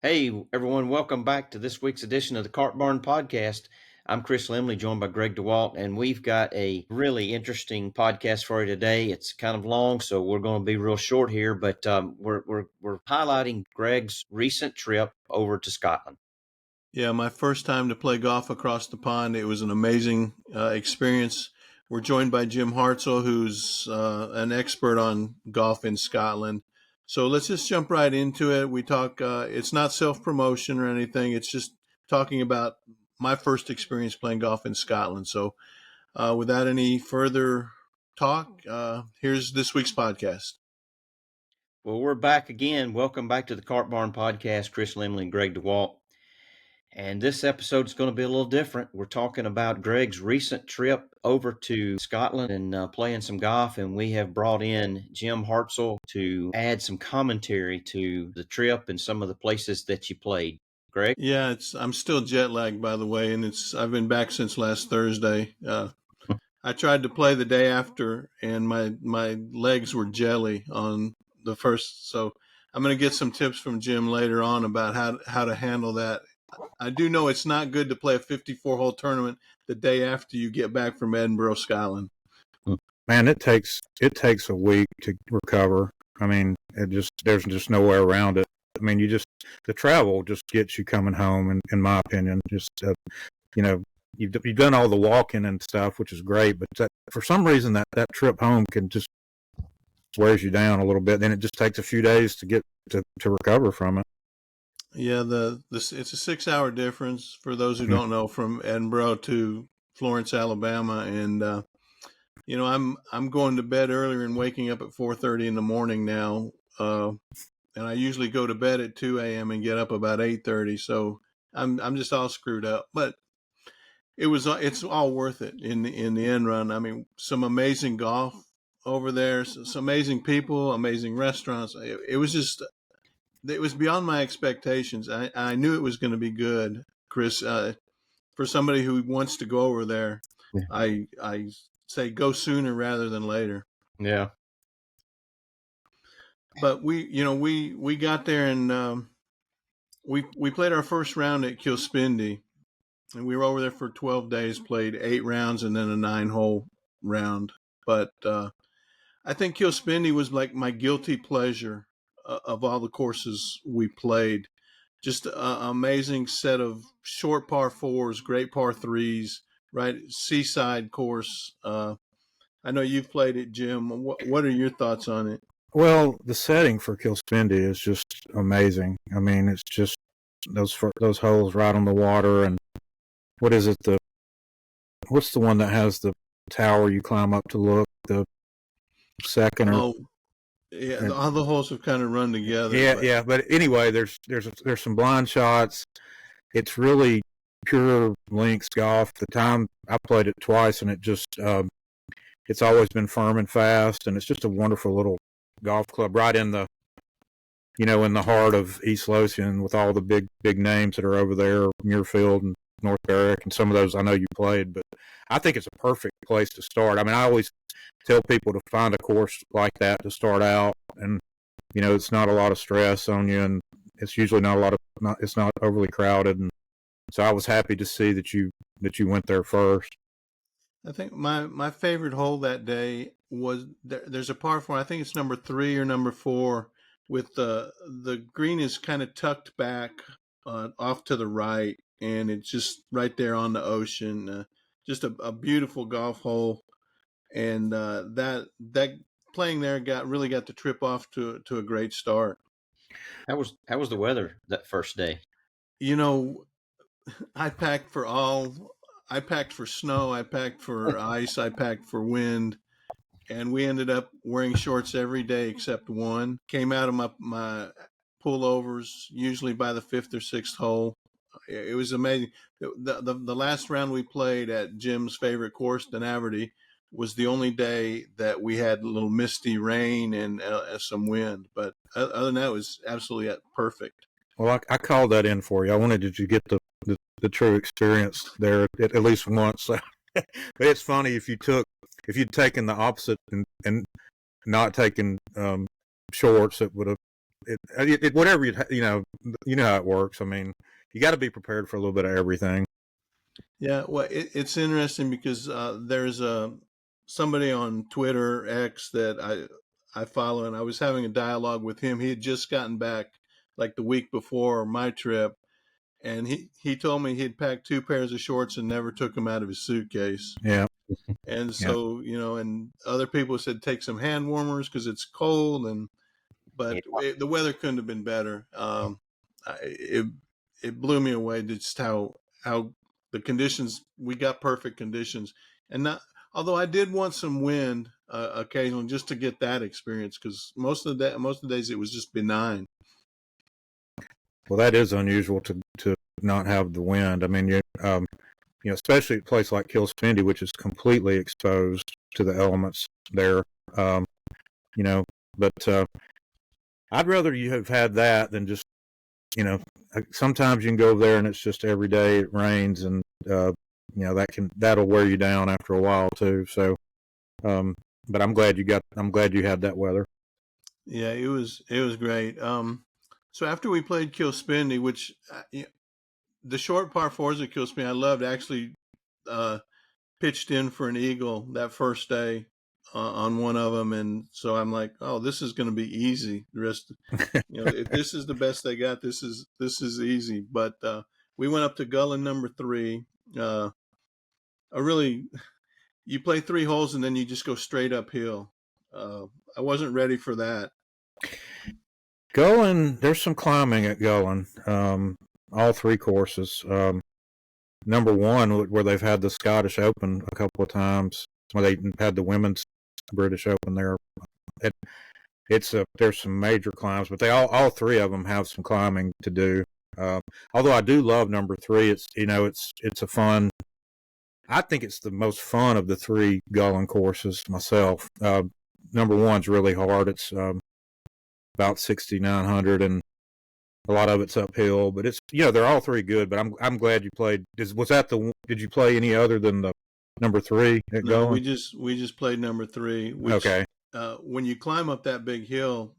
Hey, everyone, welcome back to this week's edition of the Cart Barn Podcast. I'm Chris Lemley, joined by Gregg Dewalt, and we've got a really interesting podcast for you today. It's kind of long, so we're going to be real short here, but we're highlighting Gregg's recent trip over to Scotland. Yeah, my first time to play golf across the pond. It was an amazing experience. We're joined by Jim Hartsell, who's an expert on golf in Scotland. So let's just jump right into it. We talk, it's not self promotion or anything, it's just talking about my first experience playing golf in Scotland. So without any further talk, here's this week's podcast. Well, we're back again. Welcome back to the Cart Barn Podcast. Chris Lemley and Gregg Dewalt. And this episode is going to be a little different. We're talking about Gregg's recent trip over to Scotland and playing some golf. And we have brought in Jim Hartsell to add some commentary to the trip and some of the places that you played. Gregg? Yeah, I'm still jet lagged, by the way, and I've been back since last Thursday. I tried to play the day after, and my legs were jelly on the first. So I'm going to get some tips from Jim later on about how to handle that. I do know it's not good to play a 54-hole tournament the day after you get back from Edinburgh, Scotland. Man, it takes a week to recover. I mean, there's just no way around it. I mean, the travel just gets you coming home, in my opinion. Just you've done all the walking and stuff, which is great, but for some reason that trip home can just wears you down a little bit. Then it just takes a few days to get to recover from it. Yeah, it's a 6-hour difference for those who don't know, from Edinburgh to Florence, Alabama, and I'm going to bed earlier and waking up at 4:30 in the morning now, and I usually go to bed at 2 a.m. and get up about 8:30. So I'm just all screwed up, but it's all worth it in the end run. I mean, some amazing golf over there, some amazing people, amazing restaurants. It was beyond my expectations. I knew it was going to be good, Chris. For somebody who wants to go over there, Yeah. I say go sooner rather than later. Yeah. But we got there, and we played our first round at Kilspindie, and we were over there for 12 days, played 8 rounds and then a 9-hole round. But I think Kilspindie was like my guilty pleasure of all the courses we played. Just an amazing set of short par 4s, great par 3s, right? Seaside course. I know you've played it, Jim. What are your thoughts on it? Well, the setting for Kilspindie is just amazing. I mean, it's just those holes right on the water. And what is it? What's the one that has the tower you climb up to look? The second? Yeah, all the holes have kind of run together. Yeah. But anyway, there's some blind shots. It's really pure links golf. The time I played it twice, and it just it's always been firm and fast, and it's just a wonderful little golf club right in the heart of East Lothian, with all the big names that are over there, Muirfield and North Berwick, and some of those I know you played. But I think it's a perfect place to start. I mean, I always tell people to find a course like that to start out, and it's not a lot of stress on you, and it's usually it's not overly crowded, and so I was happy to see that you went there first. I think my favorite hole that day was there's a par 4. I think it's number 3 or number 4, with the green is kind of tucked back off to the right, and it's just right there on the ocean. Just a beautiful golf hole, and that playing there really got the trip off to a great start. How was the weather that first day? I packed for snow, I packed for ice, I packed for wind, and we ended up wearing shorts every day except one. Came out of my pullovers usually by the 5th or 6th hole. It was amazing. The last round we played at Jim's favorite course, Denaverty, was the only day that we had a little misty rain and some wind. But other than that, it was absolutely perfect. Well, I called that in for you. I wanted you to get the true experience there at least once. But it's funny, if you'd taken the opposite and not taken shorts, it would have whatever you know how it works. I mean, you got to be prepared for a little bit of everything. Yeah, well, it's interesting because there's somebody on Twitter X that I follow, and I was having a dialogue with him. He had just gotten back like the week before my trip, and he told me he'd packed 2 pairs of shorts and never took them out of his suitcase. Yeah. And Yeah. so, and other people said take some hand warmers because it's cold, but the weather couldn't have been better. It blew me away just how the conditions, we got perfect conditions. And not, although I did want some wind occasionally just to get that experience, because most of the days it was just benign. Well, that is unusual to not have the wind. I mean, especially a place like Kilspindie, which is completely exposed to the elements there. But I'd rather you have had that than just, sometimes you can go over there and it's just every day it rains, and that'll wear you down after a while too. So, but I'm glad you had that weather. Yeah, it was great. So after we played Kilspindie, which the short par fours at Kilspindie, I loved. Actually, pitched in for an eagle that first day on one of them, and so I'm like, oh, this is going to be easy. The rest, if this is the best they got, this is easy. But we went up to Gullen number 3. You play 3 holes and then you just go straight uphill. I wasn't ready for that. Gullen, there's some climbing at Gullen. All 3 courses. Number 1, where they've had the Scottish Open a couple of times, where they had the women's British Open there. There's some major climbs, but they all 3 of them have some climbing to do. Although I do love number 3. It's a fun. I think it's the most fun of the 3 Gullen courses myself. Number 1's really hard. It's about 6,900, and a lot of it's uphill. But it's they're all 3 good. But I'm glad you played. Did you play any other than the number 3 at Gullen? No, we just played number 3. Which, okay. When you climb up that big hill,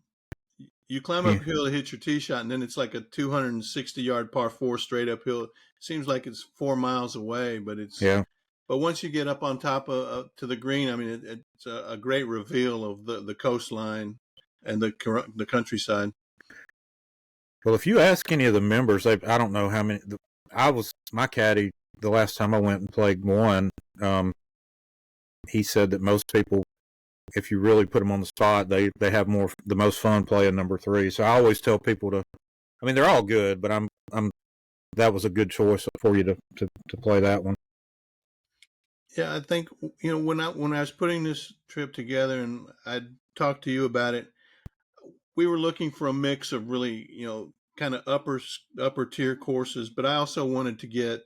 you climb uphill to hit your tee shot, and then it's like a 260-yard par 4 straight uphill. It seems like it's 4 miles away, but it's But once you get up on top to the green, I mean, it's a great reveal of the coastline and the countryside. Well, if you ask any of the members, I don't know how many. My caddy the last time I went and played one. He said that most people, if you really put them on the spot, they have the most fun playing number 3. So I always tell people they're all good, but that was a good choice for you to play that one. Yeah, I think when I was putting this trip together and I talked to you about it, we were looking for a mix of really kind of upper tier courses, but I also wanted to get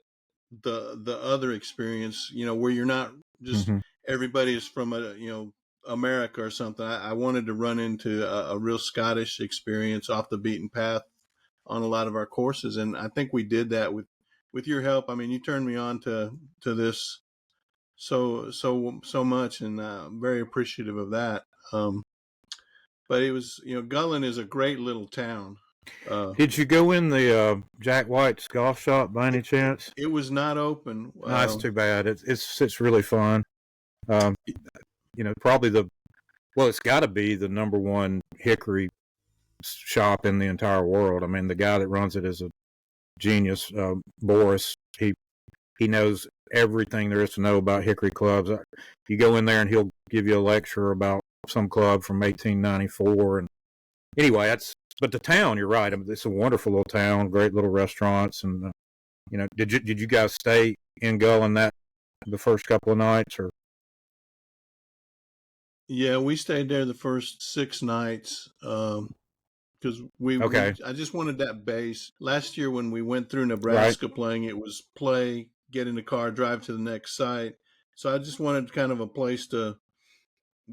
the other experience, where you're not just everybody is from America or something. I wanted to run into a real Scottish experience off the beaten path on a lot of our courses, and I think we did that with your help. I mean, you turned me on to this so much, and I'm very appreciative of that. But it was, Gullen is a great little town. Did you go in the Jack White's golf shop by any chance? It was not open. No, that's too bad. It's really fun. Probably it's got to be the number 1 hickory shop in the entire world. I mean, the guy that runs it is a genius, Boris. He knows everything there is to know about hickory clubs. You go in there and he'll give you a lecture about some club from 1894. And anyway, but the town, you're right. I mean, it's a wonderful little town, great little restaurants. And, did you guys stay in Gullen the first couple of nights, or? Yeah, we stayed there the first 6 nights. Because I just wanted that base. Last year when we went through Nebraska playing, it was play, get in the car, drive to the next site. So I just wanted kind of a place to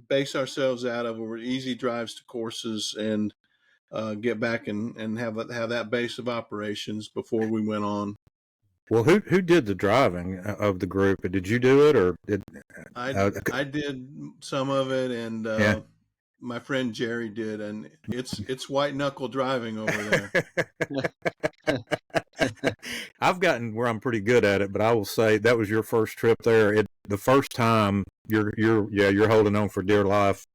base ourselves out of, where easy drives to courses, and get back and have that base of operations before we went on. Well, who did the driving of the group? Did you do it, or did I did some of it, and my friend Jerry did, and it's white knuckle driving over there. I've gotten where I'm pretty good at it, but I will say that was your first trip there. The first time you're holding on for dear life.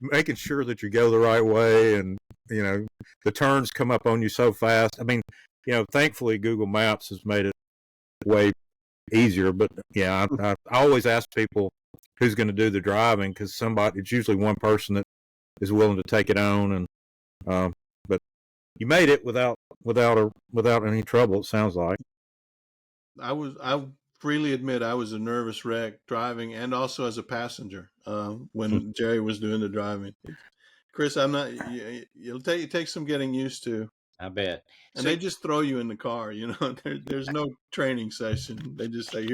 Making sure that you go the right way, and the turns come up on you so fast. I mean, thankfully Google Maps has made it way easier. But yeah, I always ask people who's going to do the driving, because it's usually one person that is willing to take it on. And but you made it without any trouble, it sounds like. I freely admit I was a nervous wreck driving, and also as a passenger when Jerry was doing the driving. Chris, I'm not. It'll take some getting used to. I bet. And they just throw you in the car. There's no training session. They just say,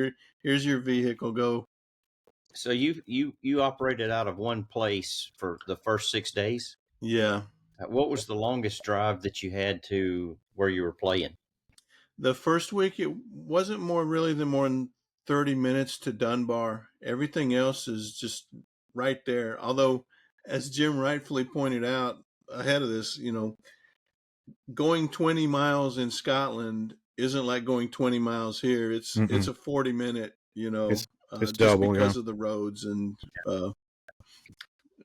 here's your vehicle, go. So you operated out of one place for the first 6 days? Yeah. What was the longest drive that you had to where you were playing? The first week, it wasn't more than 30 minutes to Dunbar. Everything else is just right there. Although, as Jim rightfully pointed out ahead of this, going 20 miles in Scotland isn't like going 20 miles here. It's a 40-minute, it's just double, because of the roads, and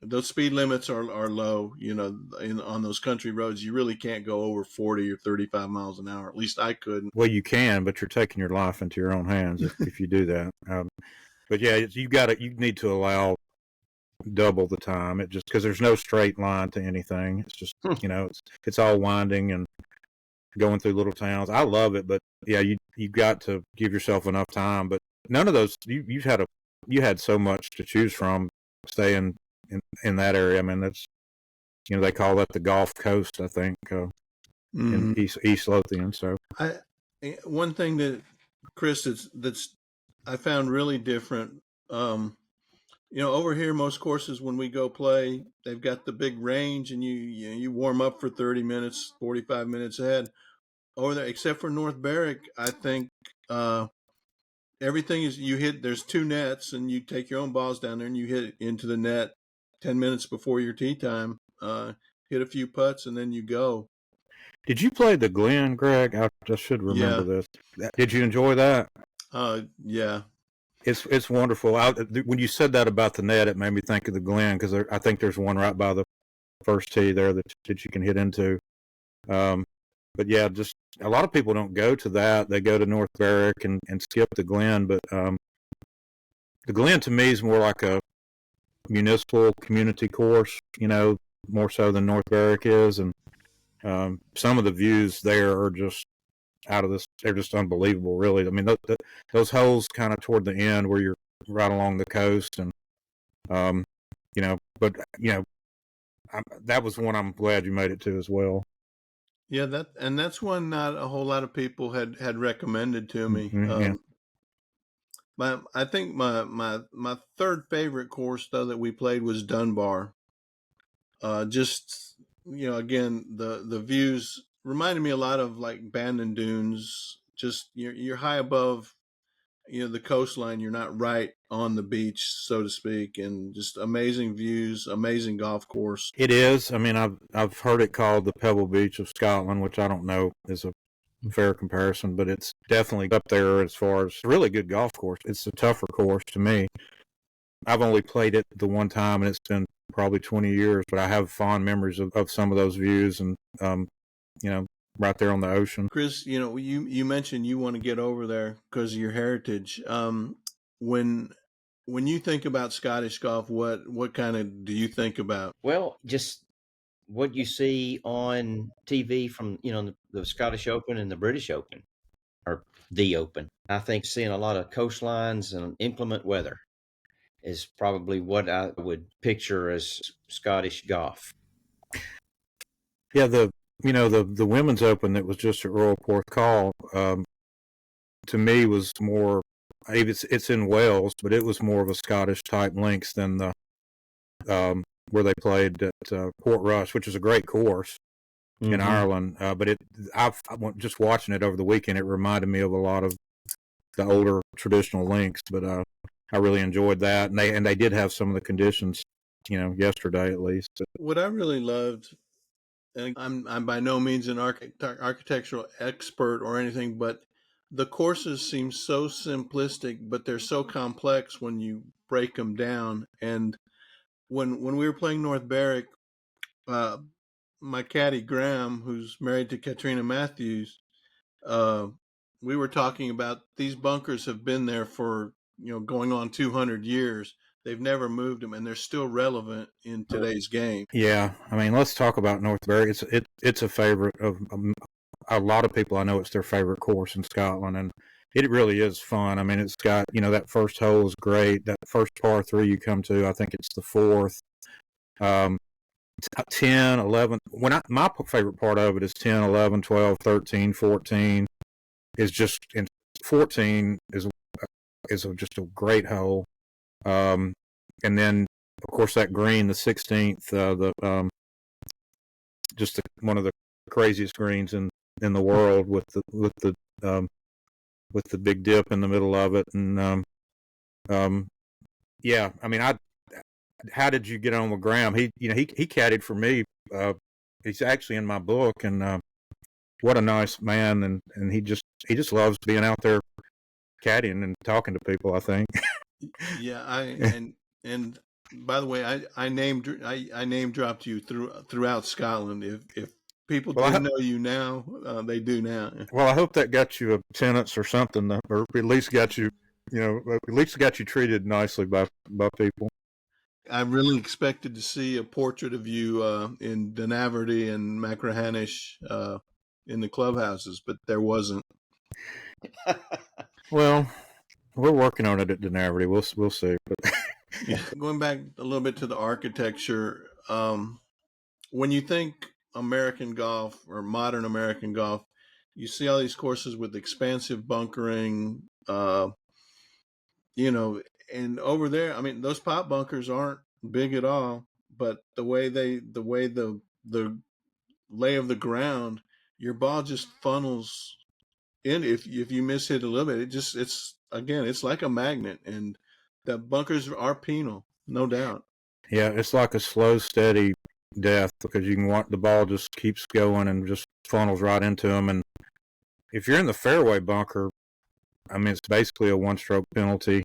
those speed limits are low. On those country roads, you really can't go over 40 or 35 miles an hour. At least I couldn't. Well, you can, but you're taking your life into your own hands if you do that. But yeah, you need to allow double the time. It just, because there's no straight line to anything. It's just it's all winding and going through little towns. I love it, but yeah, you got to give yourself enough time. But none of those, you had so much to choose from staying in that area. I mean, that's they call that the Gulf Coast, I think, in East Lothian. So one thing that, Chris, that's I found really different. Over here, most courses when we go play, they've got the big range, and you warm up for 30 minutes, 45 minutes ahead. Over there, except for North Berwick, I think everything is there's 2 nets, and you take your own balls down there and you hit it into the net 10 minutes before your tee time, hit a few putts, and then you go. Did you play the Glen, Greg? I should remember this. Did you enjoy that? Yeah. It's wonderful. When you said that about the net, it made me think of the Glen, because I think there's one right by the first tee there that you can hit into. But yeah, just a lot of people don't go to that. They go to North Berwick and skip the Glen. But the Glen to me is more like a municipal community course, more so than North Berwick is. And some of the views there are just out of this. They're just unbelievable, really. I mean, those holes kind of toward the end where you're right along the coast, and that was one I'm glad you made it to as well. Yeah, that's one not a whole lot of people had recommended to me. I think my third favorite course, though, that we played was Dunbar. Just again, the views reminded me a lot of like Bandon Dunes. Just you're high above the coastline. You're not right on the beach, so to speak, and just amazing views, amazing golf course. It is. I mean, I've heard it called the Pebble Beach of Scotland, which I don't know is a fair comparison, but it's definitely up there as far as a really good golf course. It's a tougher course to me. I've only played it the one time, and it's been probably 20 years, but I have fond memories of some of those views, and right there on the ocean. Chris, you mentioned you want to get over there because of your heritage. When you think about Scottish golf, what kind of do you think about? Well, just what you see on TV from the Scottish Open and the British Open, or the Open. I think seeing a lot of coastlines and inclement weather is probably what I would picture as Scottish golf. Yeah, the Women's Open that was just at Royal Porthcawl, to me was more. It's in Wales, but it was more of a Scottish type links than the where they played at Portrush, which is a great course in Ireland. But just watching it over the weekend, it reminded me of a lot of the older traditional links. But I really enjoyed that, and they did have some of the conditions yesterday at least. What I really loved, and I'm by no means an architectural expert or anything, but the courses seem so simplistic, but they're so complex when you break them down. And when we were playing North Berwick, my caddy Graham, who's married to Katrina Matthews, uh, we were talking about these bunkers have been there for going on 200 years. They've never moved them, and they're still relevant in today's game. Yeah, I mean, let's talk about North Berwick. It's a favorite of a lot of people. I know it's their favorite course in Scotland, and it really is fun. I mean, it's got that first hole is great. That first par 3 you come to, I think it's the fourth. 10, 11. My favorite part of it is 10, 11, 12, 13, 14. Is just in 14 is just a great hole. And then of course that green, the 16th, one of the craziest greens in the world with the big dip in the middle of it. And yeah, I mean, how did you get on with Graham? He caddied for me. He's actually in my book, and what a nice man, and he just loves being out there caddying and talking to people, I think. Yeah, and by the way, I name dropped you throughout Scotland. If people didn't know you now, they do now. Well, I hope that got you a tenants or something, or at least got you treated nicely by people. I really expected to see a portrait of you in Denaverty and McRahanish in the clubhouses, but there wasn't. Well, we're working on it at Denaverty. We'll see. But yeah. Going back a little bit to the architecture, when you think American golf or modern American golf, you see all these courses with expansive bunkering, and over there, I mean, those pop bunkers aren't big at all, but the way the lay of the ground, your ball just funnels in. If you miss hit a little bit, it's like a magnet, and the bunkers are penal, no doubt. Yeah, it's like a slow, steady death because you can watch the ball just keeps going and just funnels right into them. And if you're in the fairway bunker, I mean, it's basically a one-stroke penalty,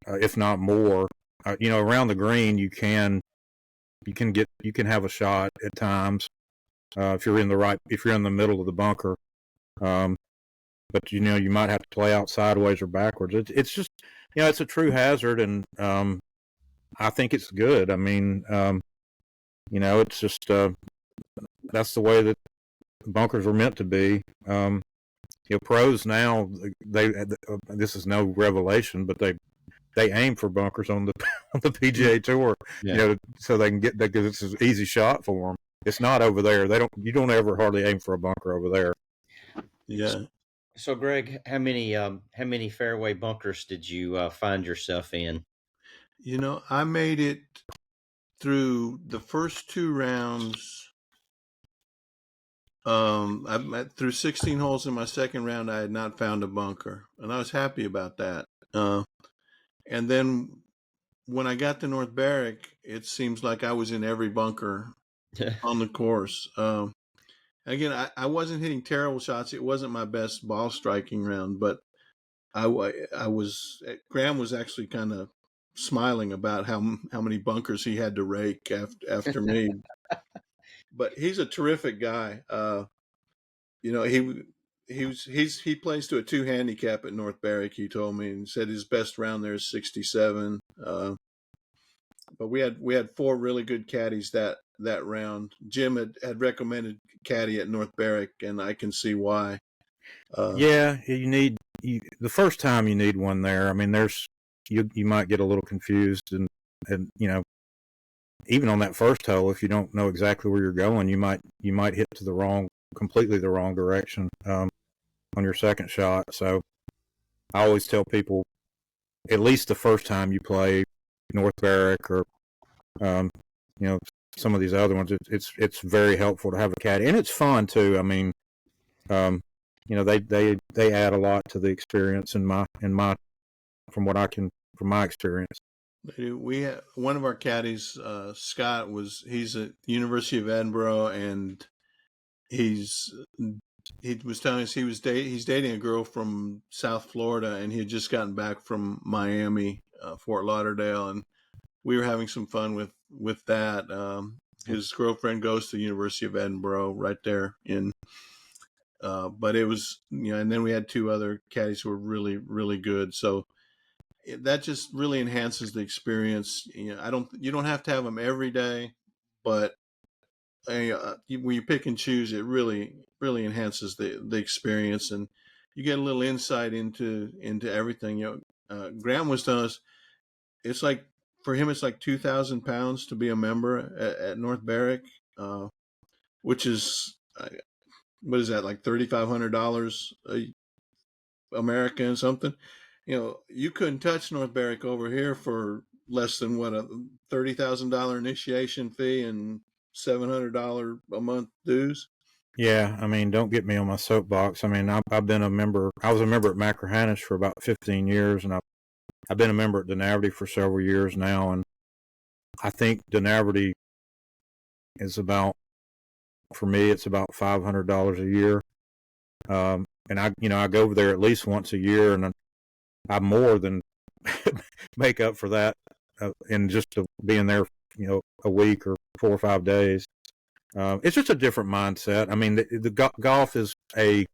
if not more. Around the green, you can have a shot at times if you're in the middle of the bunker. But you might have to play out sideways or backwards. It's just it's a true hazard, and I think it's good. I mean, it's just that's the way that bunkers are meant to be. Pros now, this is no revelation, but they aim for bunkers on the PGA Tour, so they can because it's an easy shot for them. It's not over there. You don't ever hardly aim for a bunker over there. Yeah. So Greg, how many fairway bunkers did you find yourself in? I made it through the first 2 rounds. Through 16 holes in my second round, I had not found a bunker, and I was happy about that. And then when I got to North Berwick, it seems like I was in every bunker on the course. Again, I wasn't hitting terrible shots. It wasn't my best ball striking round, but Graham was actually kind of smiling about how many bunkers he had to rake after me. But he's a terrific guy. He plays to a 2 handicap at North Berwick, he told me, and said his best round there is 67. But we had 4 really good caddies that round. Jim had recommended caddy at North Berwick, and I can see why. The first time you need one there. I mean, you might get a little confused, and even on that first hole, if you don't know exactly where you're going, you might hit to completely the wrong direction on your second shot. So I always tell people, at least the first time you play North Berwick or some of these other ones, it's very helpful to have a caddy, and it's fun too. I mean, they add a lot to the experience from my experience. One of our caddies, Scott, he's at the University of Edinburgh, and he was telling us he's dating a girl from South Florida, and he had just gotten back from Miami, Fort Lauderdale, and we were having some fun with that. His girlfriend goes to the University of Edinburgh right there but it was, and then we had two other caddies who were really, really good. So that just really enhances the experience. You don't have to have them every day, but when you pick and choose, it really, really enhances the experience, and you get a little insight into everything. Graham was telling us it's like, for him, it's like £2,000 to be a member at North Berwick, which is, what is that, like $3,500 American something? You couldn't touch North Berwick over here for less than a $30,000 initiation fee and $700 a month dues. Yeah, I mean, don't get me on my soapbox. I mean, I've been a member. I was a member at McRahanish for about 15 years, and I've been a member at Denaverty for several years now, and I think Denaverty is about, for me, it's about $500 a year. And I go over there at least once a year, and I more than make up for that in just being there, a week or 4 or 5 days. It's just a different mindset. I mean, the golf is a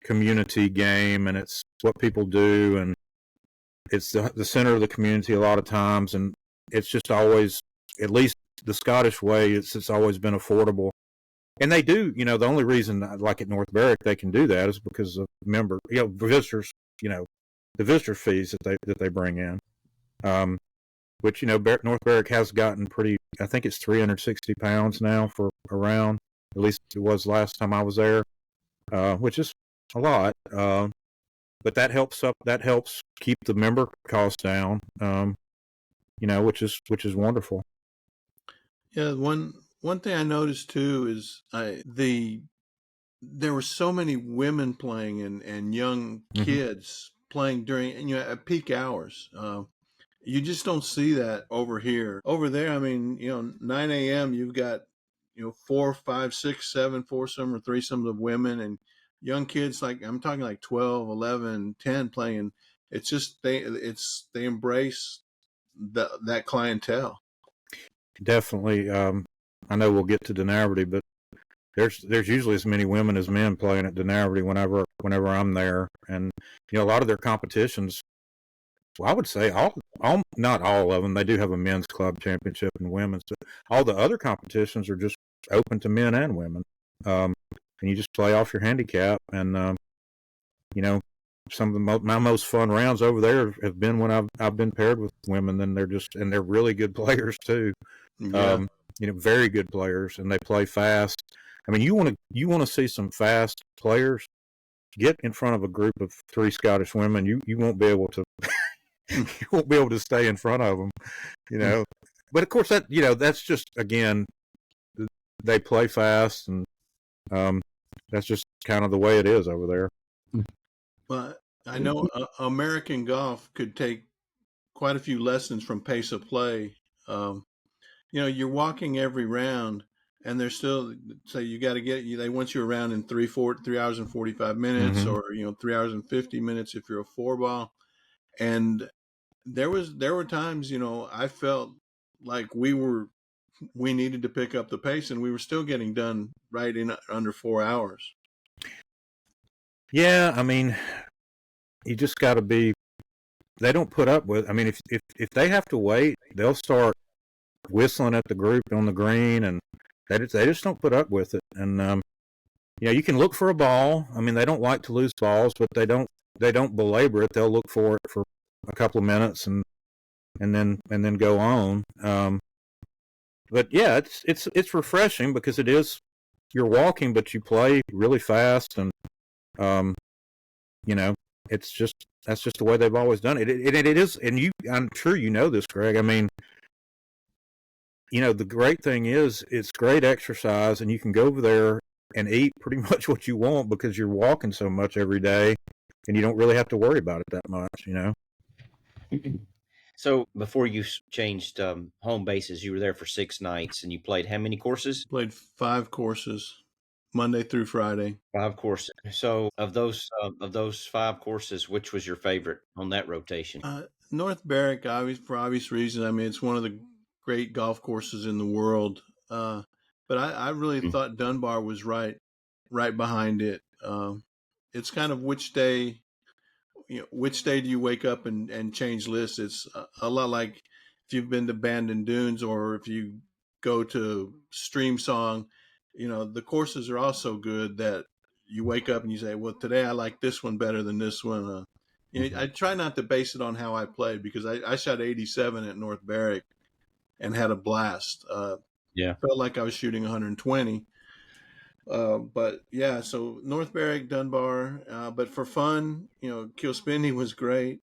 community game, and it's what people do, and it's the center of the community a lot of times, and it's just always, at least the Scottish way, it's always been affordable. And they do, the only reason, like at North Berwick, they can do that is because of visitors, the visitor fees that they bring in, which, North Berwick has gotten pretty, I think it's £360 now for a round. At least it was last time I was there, which is a lot. But that helps keep the member cost down, which is wonderful. Yeah, one thing I noticed too is there were so many women playing and young kids playing during at peak hours. You just don't see that over here. Over there, I mean, 9 a.m. you've got 4, 5, 6, 7 foursome or threesome of women, and young kids, like I'm talking like 12, 11, 10 playing. It's just they embrace that clientele. Definitely. I know we'll get to Denaverty, but there's usually as many women as men playing at Denaverty whenever I'm there, and a lot of their competitions. Well, I would say not all of them. They do have a men's club championship and women's, but all the other competitions are just open to men and women. And you just play off your handicap, and some of my most fun rounds over there have been when I've been paired with women. And they're really good players too. Yeah. Very good players, and they play fast. I mean, you want to see some fast players. Get in front of a group of 3 Scottish women. You won't be able to. You won't be able to stay in front of them. But of course that's just, again, they play fast, and that's just kind of the way it is over there. But I know American golf could take quite a few lessons from pace of play. You're walking every round, and they're still say you got to they want you around in 3 hours and 45 minutes, or 3 hours and 50 minutes if you're a 4-ball. And there were times I felt like we needed to pick up the pace, and we were still getting done right in under 4 hours. Yeah, I mean, you just got to be. They don't put up with. I mean, if they have to wait, they'll start whistling at the group on the green, and they just don't put up with it. And you can look for a ball. I mean, they don't like to lose balls, but they don't belabor it. They'll look for it for a couple of minutes and then go on. But yeah, it's refreshing because it is, you're walking, but you play really fast, and that's just the way they've always done it. It is, and I'm sure you know this, Greg. I mean, the great thing is it's great exercise, and you can go over there and eat pretty much what you want because you're walking so much every day, and you don't really have to worry about it that much, So before you changed home bases, you were there for 6 nights, and you played how many courses? Played 5 courses, Monday through Friday. 5 courses. So of those 5 courses, which was your favorite on that rotation? North Berwick, for obvious reasons. I mean, it's one of the great golf courses in the world. But I really Mm. thought Dunbar was right behind it. It's kind of which day do you wake up and change lists? It's a lot like if you've been to Bandon Dunes or if you go to Stream Song, the courses are also good that you wake up and you say, well, today I like this one better than this one. I try not to base it on how I played because I shot 87 at North Berwick and had a blast. Yeah. Felt like I was shooting 120. But yeah, so North Berwick, Dunbar. But for fun, Kilspindie was great.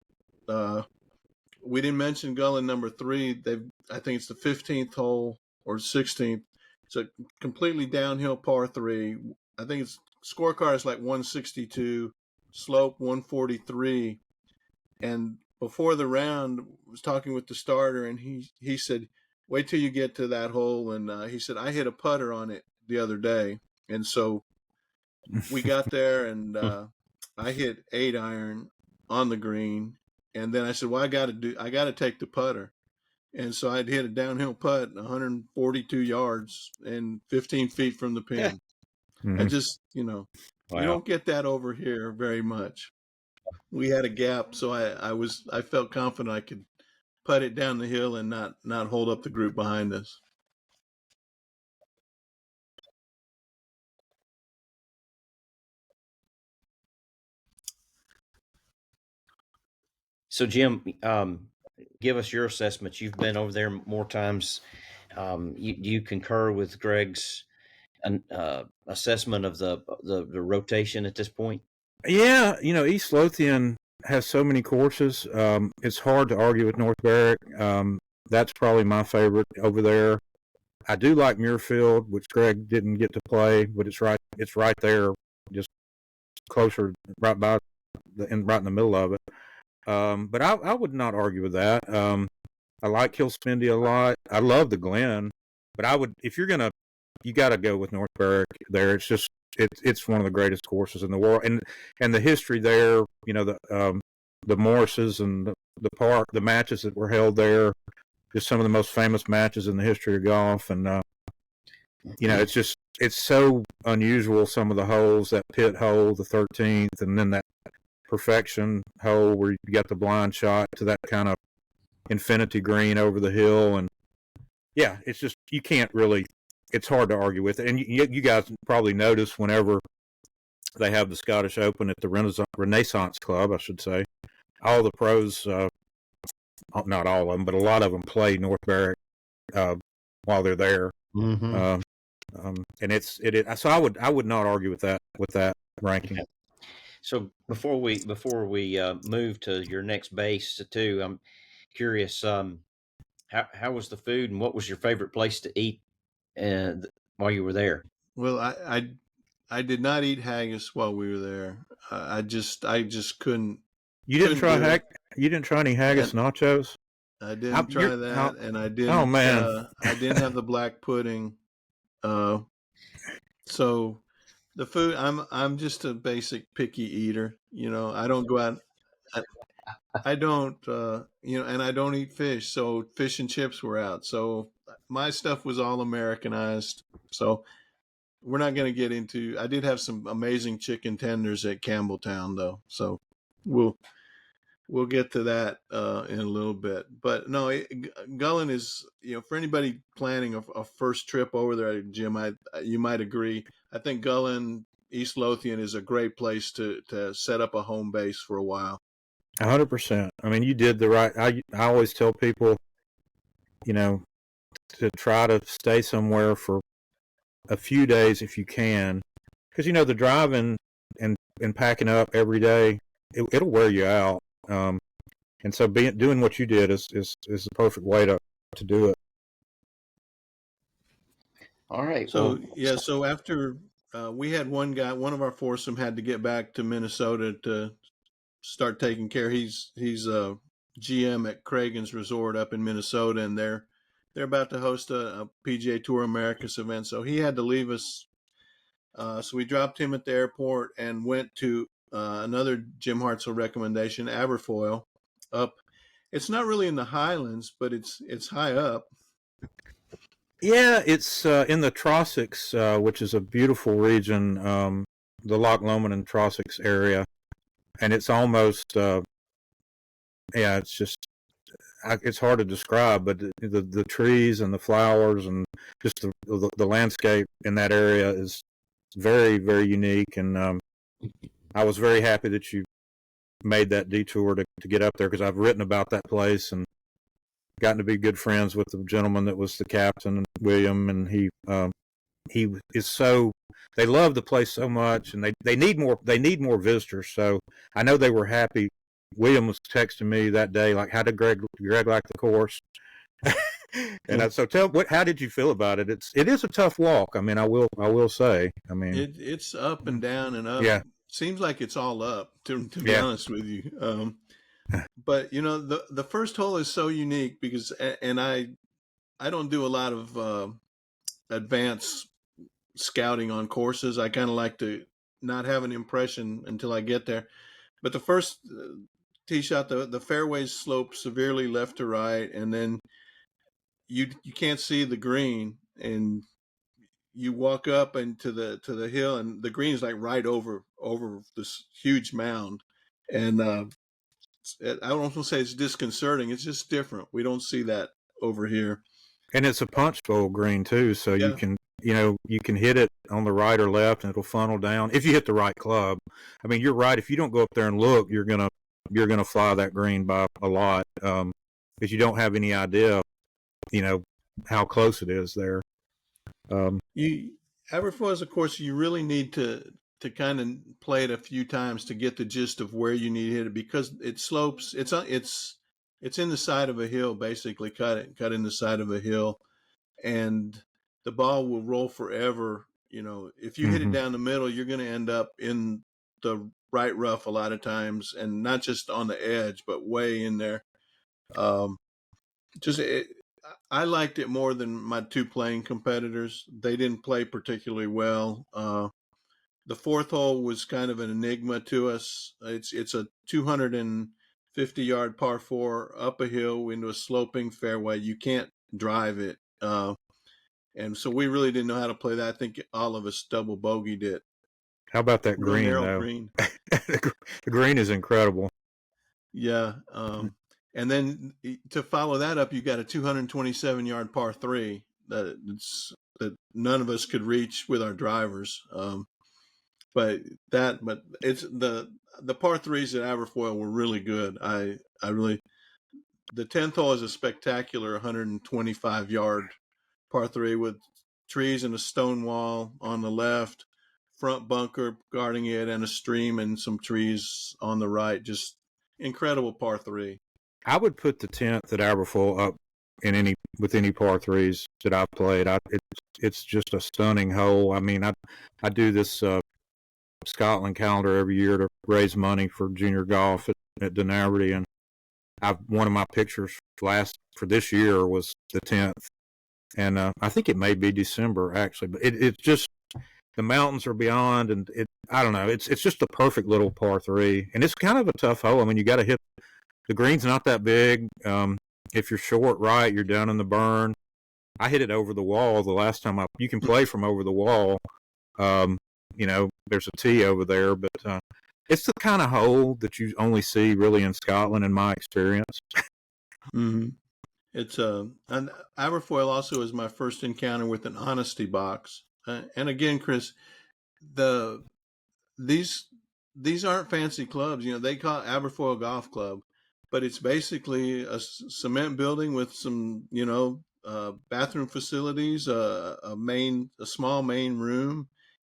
We didn't mention Gullen number 3. I think it's the 15th hole or 16th. It's a completely downhill par 3. I think it's scorecard is like 162, slope 143. And before the round, I was talking with the starter, and he said, "Wait till you get to that hole." And he said, "I hit a putter on it the other day." And so we got there, and I hit 8-iron on the green, and then I said, "Well, I got to take the putter," and so I'd hit a downhill putt, 142 yards and 15 feet from the pin. I just, Wow. you don't get that over here very much. We had a gap, so I felt confident I could putt it down the hill and not hold up the group behind us. So Jim, give us your assessment. You've been over there more times. You concur with Gregg's assessment of the rotation at this point? Yeah, East Lothian has so many courses. It's hard to argue with North Berwick. That's probably my favorite over there. I do like Muirfield, which Gregg didn't get to play, but it's right there, just closer, right in the middle of it. But I would not argue with that. I like Kilspindie a lot. I love the Glen, but if you're gonna, you got to go with North Berwick there. It's just it's one of the greatest courses in the world, and the history there. The Morrises and the park, the matches that were held there, just some of the most famous matches in the history of golf, and it's so unusual. Some of the holes, that pit hole, the 13th, and then that perfection hole where you got the blind shot to that kind of infinity green over the hill, and yeah, it's just you can't really. It's hard to argue with it, and you guys probably notice whenever they have the Scottish Open at the Renaissance Club, I should say, all the pros, not all of them, but a lot of them play North Berwick while they're there. Mm-hmm. And so I would not argue with that ranking. Okay. So before we move to your next base too, I'm curious, how was the food, and what was your favorite place to eat while you were there? Well, I did not eat haggis while we were there. I just couldn't. You didn't try do it. You didn't try any haggis nachos? I didn't try that, and I didn't. Oh man, I didn't have the black pudding. So the food, I'm just a basic picky eater. I don't go out. I don't, and I don't eat fish. So fish and chips were out. So my stuff was all Americanized. So we're not going to get into. I did have some amazing chicken tenders at Campbelltown, though. So we'll get to that in a little bit. But no, Gullen is, for anybody planning a first trip over there, Jim, you might agree. I think Gullen, East Lothian is a great place to set up a home base for a while. 100%. I mean, you did the right. I always tell people, to try to stay somewhere for a few days if you can, because the driving and packing up every day, it'll wear you out. And so doing what you did is the perfect way to do it. All right. So so after we had one of our foursome had to get back to Minnesota to start taking care. He's GM at Cragen's Resort up in Minnesota, and they're about to host a PGA Tour Americas event. So he had to leave us. So we dropped him at the airport and went to another Jim Hartsell recommendation, Aberfoyle, up. It's not really in the Highlands, but it's high up. Yeah, it's in the Trossachs, which is a beautiful region, the Loch Lomond and Trossachs area, and it's almost it's just it's hard to describe, but the trees and the flowers and just the landscape in that area is very, very unique, and I was very happy that you made that detour to get up there, because I've written about that place and gotten to be good friends with the gentleman that was the captain, William, and he is so, they love the place so much, and they need more visitors. So I know they were happy. William was texting me that day, like, how did Greg like the course? And so how did you feel about it? It is a tough walk. I mean, I will say, I mean, it's up and down and up. Yeah. Seems like it's all up, to be honest with you. But the first hole is so unique because, and I don't do a lot of advanced scouting on courses. I kind of like to not have an impression until I get there. But the first tee shot, the fairways slope severely left to right, and then you can't see the green, and you walk up into the hill, and the green is like right over this huge mound, and I don't want to say it's disconcerting. It's just different. We don't see that over here. And it's a punch bowl green too, so you can hit it on the right or left, and it'll funnel down if you hit the right club. I mean, you're right. If you don't go up there and look, you're gonna fly that green by a lot, because you don't have any idea, how close it is there. Aberfoyle is a course you really need to kind of play it a few times to get the gist of where you need to hit it, because it slopes. It's in the side of a hill, basically cut in the side of a hill, and the ball will roll forever. If you hit it down the middle, you're going to end up in the right rough a lot of times, and not just on the edge, but way in there. I liked it more than my two playing competitors. They didn't play particularly well. The fourth hole was kind of an enigma to us. It's a 250-yard par four up a hill into a sloping fairway. You can't drive it. And so we really didn't know how to play that. I think all of us double bogeyed it. How about that Real green, narrow though? Green. The green is incredible. Yeah. And then to follow that up, you got a 227-yard par three that none of us could reach with our drivers. But it's the par threes at Aberfoyle were really good. The 10th hole is a spectacular 125-yard par three with trees and a stone wall on the left, front bunker guarding it, and a stream and some trees on the right. Just incredible par three. I would put the 10th at Aberfoyle up with any par threes that I've played. It's just a stunning hole. I mean, I do this Scotland calendar every year to raise money for junior golf at Denaverty, and one of my pictures for this year was the 10th, and I think it may be December actually, but it's just, the mountains are beyond, and I don't know, it's just a perfect little par three, and it's kind of a tough hole. I mean, you got to hit, the green's not that big. If you're short right, you're down in the burn. I hit it over the wall the last time. You can play from over the wall. There's a tee over there, but it's the kind of hole that you only see really in Scotland, in my experience. Mm-hmm. It's and Aberfoyle also is my first encounter with an honesty box. And again, Chris, these aren't fancy clubs. They call it Aberfoyle Golf Club, but it's basically a cement building with some, bathroom facilities, a small main room,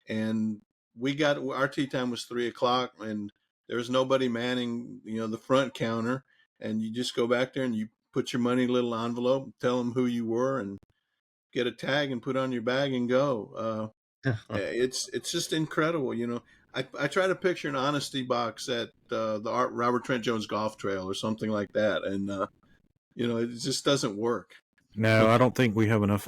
and our tee time was 3:00, and there was nobody manning, the front counter, and you just go back there and you put your money in a little envelope, tell them who you were, and get a tag and put on your bag and go. It's just incredible. I try to picture an honesty box at the Robert Trent Jones Golf Trail or something like that, and it just doesn't work. No, I don't think we have enough.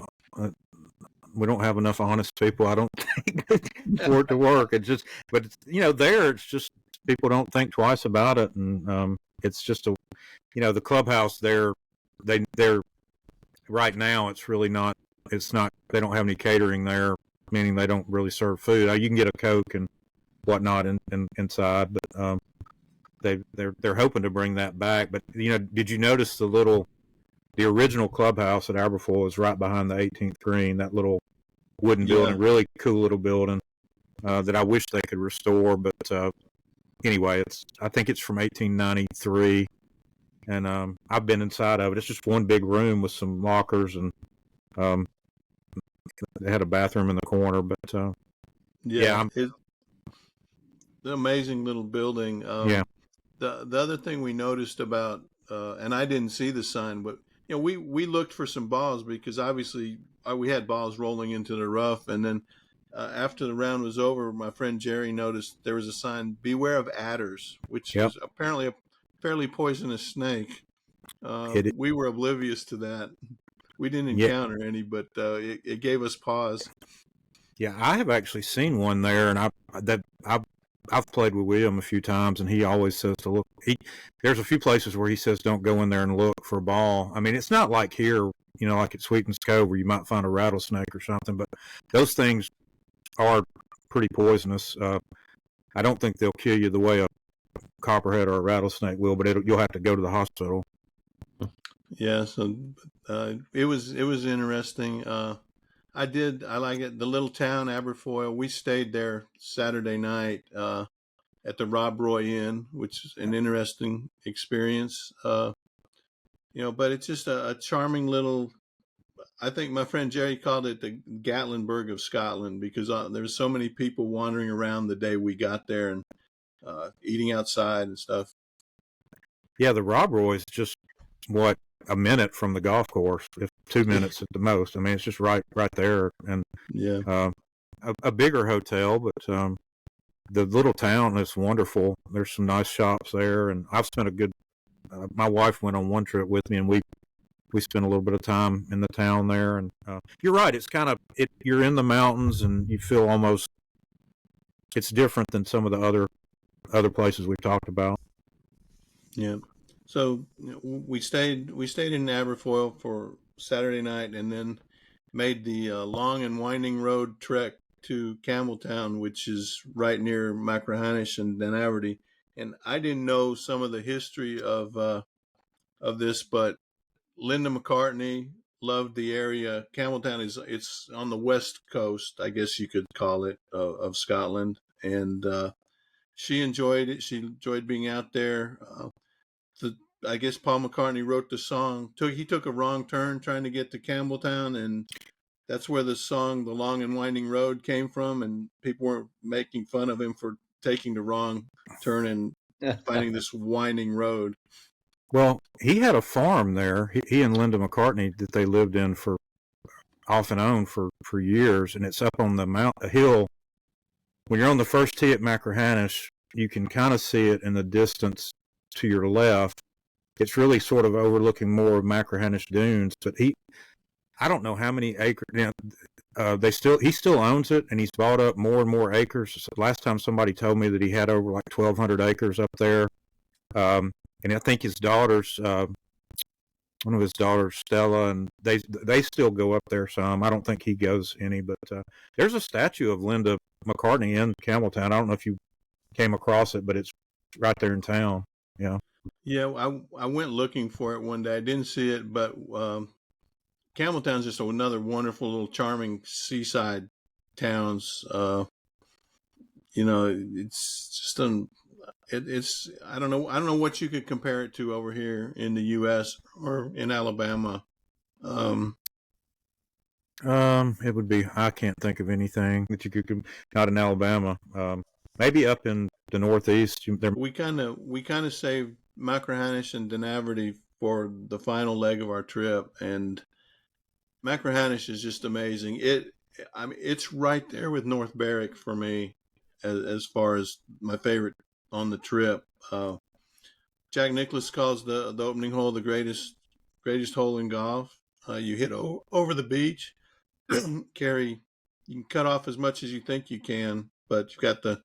We don't have enough honest people. I don't think for it to work. But it's, there it's just people don't think twice about it, and it's just the clubhouse there. They're right now. It's really not. It's not. They don't have any catering there, meaning they don't really serve food. You can get a Coke and whatnot inside, but they're hoping to bring that back. But did you notice the original clubhouse at Aberfoyle is right behind the 18th green? That little wooden building, really cool little building that I wish they could restore. But anyway, I think it's from 1893, and I've been inside of it. It's just one big room with some lockers, and they had a bathroom in the corner. But it's an amazing little building. Yeah. The other thing we noticed about, and I didn't see the sign, but we looked for some balls because obviously we had balls rolling into the rough, and then after the round was over, my friend Jerry noticed there was a sign, "Beware of adders," which is apparently a fairly poisonous snake. We were oblivious to that. We didn't encounter any, but it gave us pause. Yeah, I have actually seen one there, and I've played with William a few times, and he always says to look. There's a few places where he says don't go in there and look for a ball. I mean, it's not like here, like at Sweetens Cove where you might find a rattlesnake or something, but those things are pretty poisonous. I don't think they'll kill you the way a copperhead or a rattlesnake will, but you'll have to go to the hospital. Yeah, so it was interesting. I like it. The little town Aberfoyle. We stayed there Saturday night at the Rob Roy Inn, which is an interesting experience. But it's just a charming little. I think my friend Jerry called it the Gatlinburg of Scotland because there were so many people wandering around the day we got there and eating outside and stuff. Yeah, the Rob Roy is just a minute from the golf course, if 2 minutes at the most. I mean, it's just right there, and a bigger hotel, but the little town is wonderful. There's some nice shops there, and I've spent a good. My wife went on one trip with me, and we spent a little bit of time in the town there. And you're right; it's kind of you're in the mountains, and you feel almost it's different than some of the other places we've talked about. Yeah. So we stayed in Aberfoyle for Saturday night, and then made the long and winding road trek to Campbelltown, which is right near McRahanish and Denaverty. And I didn't know some of the history of this, but Linda McCartney loved the area. Campbelltown it's on the west coast, I guess you could call it, of Scotland, and she enjoyed it. She enjoyed being out there. I guess Paul McCartney wrote the song. He took a wrong turn trying to get to Campbelltown, and that's where the song "The Long and Winding Road" came from. And people were making fun of him for taking the wrong turn and finding this winding road. Well, he had a farm there. He and Linda McCartney that they lived in for off and on for years, and it's up on a hill. When you're on the first tee at McRahanish, you can kind of see it in the distance to your left. It's really sort of overlooking more of McRahanish Dunes, but I don't know how many acres. He still owns it, and he's bought up more and more acres. Last time somebody told me that he had over like 1,200 acres up there, and I think his daughters, one of his daughters, Stella, and they still go up there some. I don't think he goes any, but there's a statue of Linda McCartney in Campbelltown. I don't know if you came across it, but it's right there in town. Yeah. Yeah, I went looking for it one day. I didn't see it, but Campbelltown's just another wonderful little charming seaside towns. It's just it's I don't know what you could compare it to over here in the U.S. or in Alabama. It would be. I can't think of anything that you could. Not in Alabama. Maybe up in the Northeast. We kind of saved McRahanish and Denaverty for the final leg of our trip, and McRahanish is just amazing. It's right there with North Berwick for me. as far as my favorite on the trip. Jack Nicklaus calls the opening hole the greatest hole in golf. You hit over the beach, carry. You can cut off as much as you think you can, but you've got the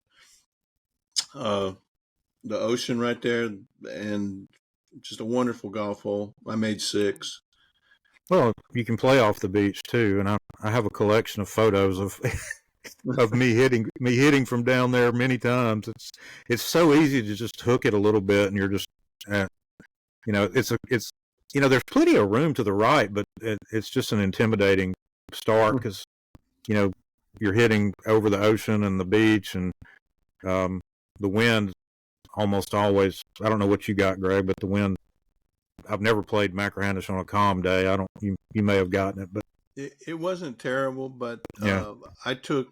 ocean right there, and just a wonderful golf hole. I made 6. Well, you can play off the beach too, and I have a collection of photos of of me hitting from down there many times. It's so easy to just hook it a little bit, and you're just it's there's plenty of room to the right, but it's just an intimidating start because you're hitting over the ocean and the beach, and the wind almost always. I don't know what you got, Greg, but the wind. I've never played McRahanish on a calm day. You may have gotten it, but it wasn't terrible. But yeah. I took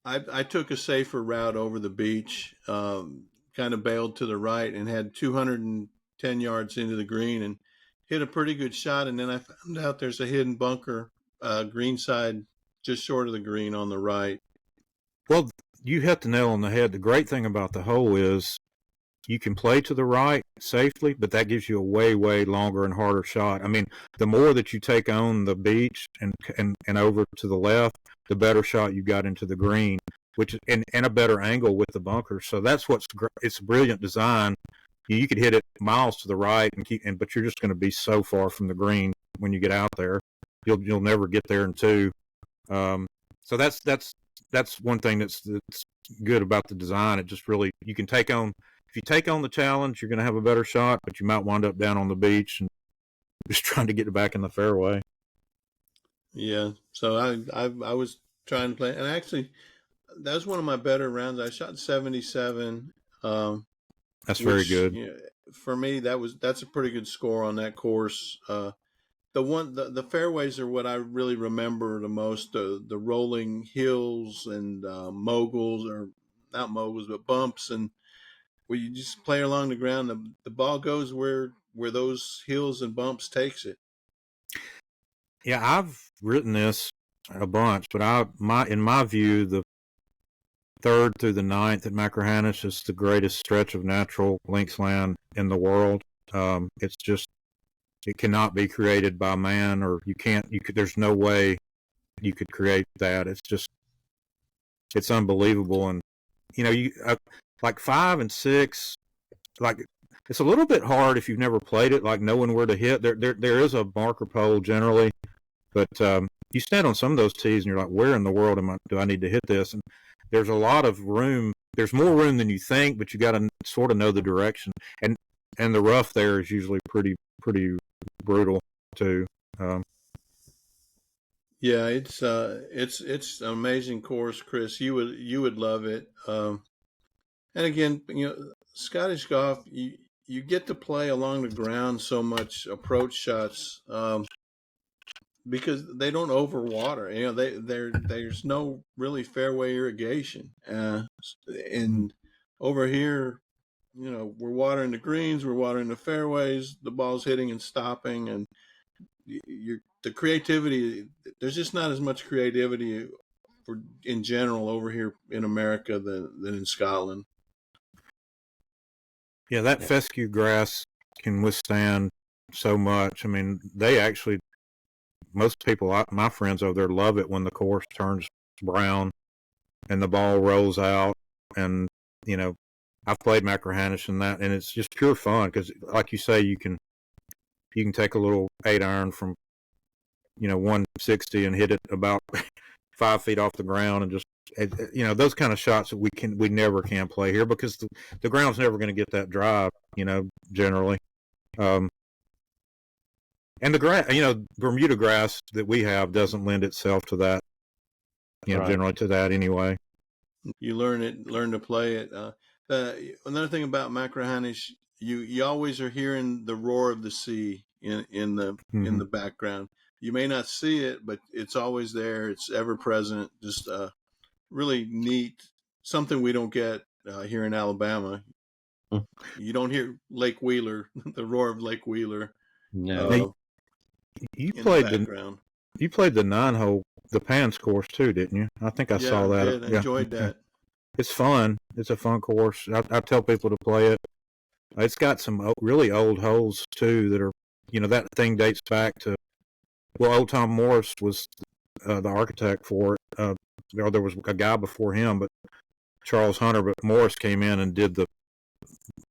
a safer route over the beach. Kind of bailed to the right and had 210 yards into the green and hit a pretty good shot. And then I found out there's a hidden bunker, green side, just short of the green on the right. Well, you hit the nail on the head. The great thing about the hole is you can play to the right safely, but that gives you a way, way longer and harder shot. I mean, the more that you take on the beach and over to the left, the better shot you got into the green, which and a better angle with the bunker. So that's it's a brilliant design. You could hit it miles to the right but you're just going to be so far from the green when you get out there. You'll never get there in 2. So that's one thing that's good about the design. It just really you can take on. If you take on the challenge, you're going to have a better shot, but you might wind up down on the beach and just trying to get it back in the fairway. Yeah, so I was trying to play, and actually, that was one of my better rounds. I shot 77. That's very good. For me, that's a pretty good score on that course. The fairways are what I really remember the most. The rolling hills and moguls, or not moguls, but bumps, and where you just play along the ground. The ball goes where those hills and bumps takes it. Yeah, I've written this a bunch, but in my view, the 3rd through the 9th at McRahanish is the greatest stretch of natural links land in the world. It's just it cannot be created by man, or there's no way you could create that. It's unbelievable, and like 5 and 6, like it's a little bit hard if you've never played it, like knowing where to hit. There is a marker pole generally, but you stand on some of those tees and you're like, where in the world do I need to hit this? And there's a lot of room. There's more room than you think, but you got to sort of know the direction. And the rough there is usually pretty brutal too. Yeah, it's an amazing course, Chris. You would love it. And again, Scottish golf, you get to play along the ground so much approach shots because they don't overwater. There's no really fairway irrigation. And over here, we're watering the greens, we're watering the fairways, the ball's hitting and stopping, and the creativity. There's just not as much creativity in general over here in America than in Scotland. Yeah, that fescue grass can withstand so much. I mean, most people, my friends over there, love it when the course turns brown and the ball rolls out. And, I've played McRahanish in that, and it's just pure fun because, like you say, you can take a little 8-iron from, 160 and hit it about 5 feet off the ground and just, those kind of shots that we never can play here because the ground's never going to get that drive, generally. And the grass, Bermuda grass that we have doesn't lend itself to that, right. Generally to that anyway. You learn to play it. Another thing about McRahanish, you always are hearing the roar of the sea in the background. You may not see it, but it's always there. It's ever present. Just really neat. Something we don't get here in Alabama. You don't hear Lake Wheeler, the roar of Lake Wheeler. No. You played the 9-hole, the Pans course too, didn't you? I think I saw that. I enjoyed that. it's fun. It's a fun course. I tell people to play it. It's got some really old holes too that are, that thing dates back to, well, old Tom Morris was the architect for it. There was a guy before him, but Charles Hunter, but Morris came in and did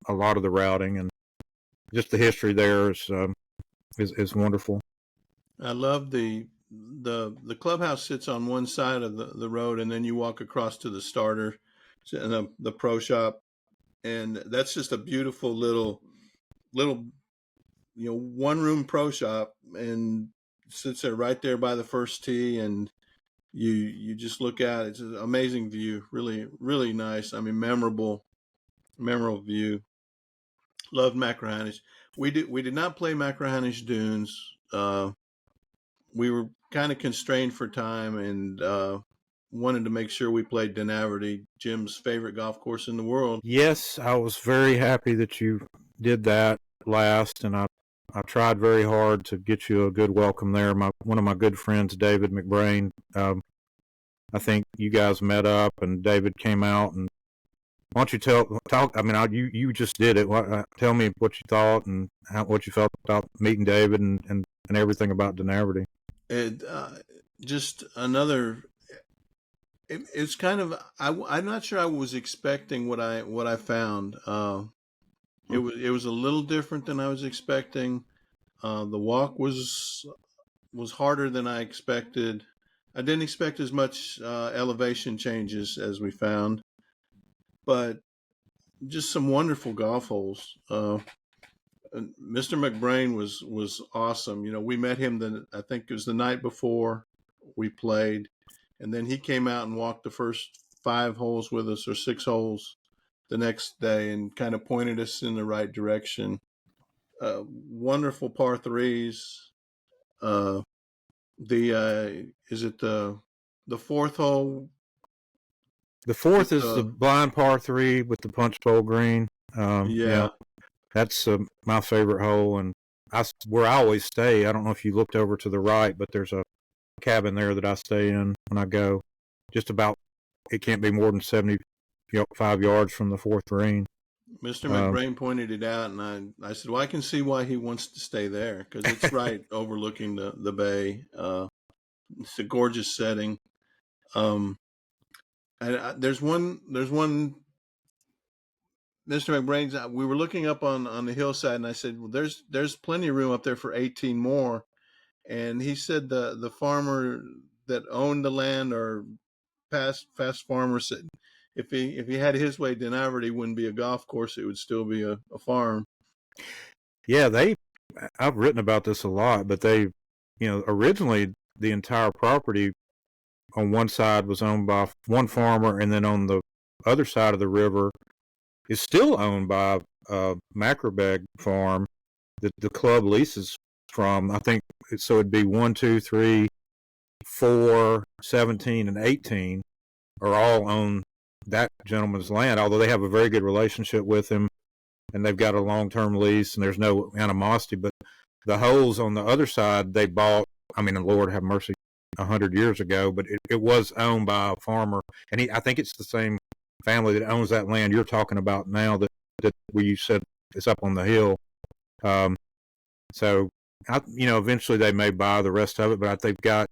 a lot of the routing, and just the history there is wonderful. I love the clubhouse sits on one side of the road, and then you walk across to the starter and the pro shop, and that's just a beautiful little one room pro shop, and sits there right there by the first tee, and you just look out. It's an amazing view, really, really nice. I mean, memorable view. Loved McRahanish. We did not play McRahanish Dunes. We were kind of constrained for time, and wanted to make sure we played Denaverty, Jim's favorite golf course in the world. Yes, I was very happy that you did that last, and I tried very hard to get you a good welcome there. One of my good friends, David McBrain, I think you guys met up, and David came out. And why don't you talk? I mean, you just did it. Tell me what you thought and what you felt about meeting David and everything about Denaverty. Just another. It's kind of. I'm not sure I was expecting what I found. It was a little different than I was expecting. The walk was harder than I expected. I didn't expect as much elevation changes as we found, but just some wonderful golf holes. Mr. McBrain was awesome. We met him I think it was the night before we played, and then he came out and walked the first 5 holes with us, or 6 holes, the next day, and kind of pointed us in the right direction. Wonderful par 3s. Is it the 4th hole? The 4th is the blind par 3 with the punch bowl green. Yeah, that's my favorite hole, and where I always stay. I don't know if you looked over to the right, but there's a cabin there that I stay in when I go. Just about, it can't be more than 75 yards from the 4th green. Mr. McBrain pointed it out, and I said, well, I can see why he wants to stay there, because it's right overlooking the bay. It's a gorgeous setting. And there's one Mr. McBrain's. We were looking up on the hillside, and I said, well, there's plenty of room up there for 18 more. And he said the farmer that owned the land, or past farmer, said if he had his way, Denaverty wouldn't be a golf course; it would still be a farm. Yeah, I've written about this a lot, but originally the entire property on one side was owned by one farmer, and then on the other side of the river is still owned by Macrabeg Farm that the club leases from. I think so. It'd be 1, 2, 3, 4, 17, and 18 are all on that gentleman's land, although they have a very good relationship with him, and they've got a long-term lease, and there's no animosity. But the holes on the other side they bought, I mean, Lord have mercy, 100 years ago, but it was owned by a farmer, and I think it's the same family that owns that land you're talking about now that you said is up on the hill. So eventually they may buy the rest of it, but they've got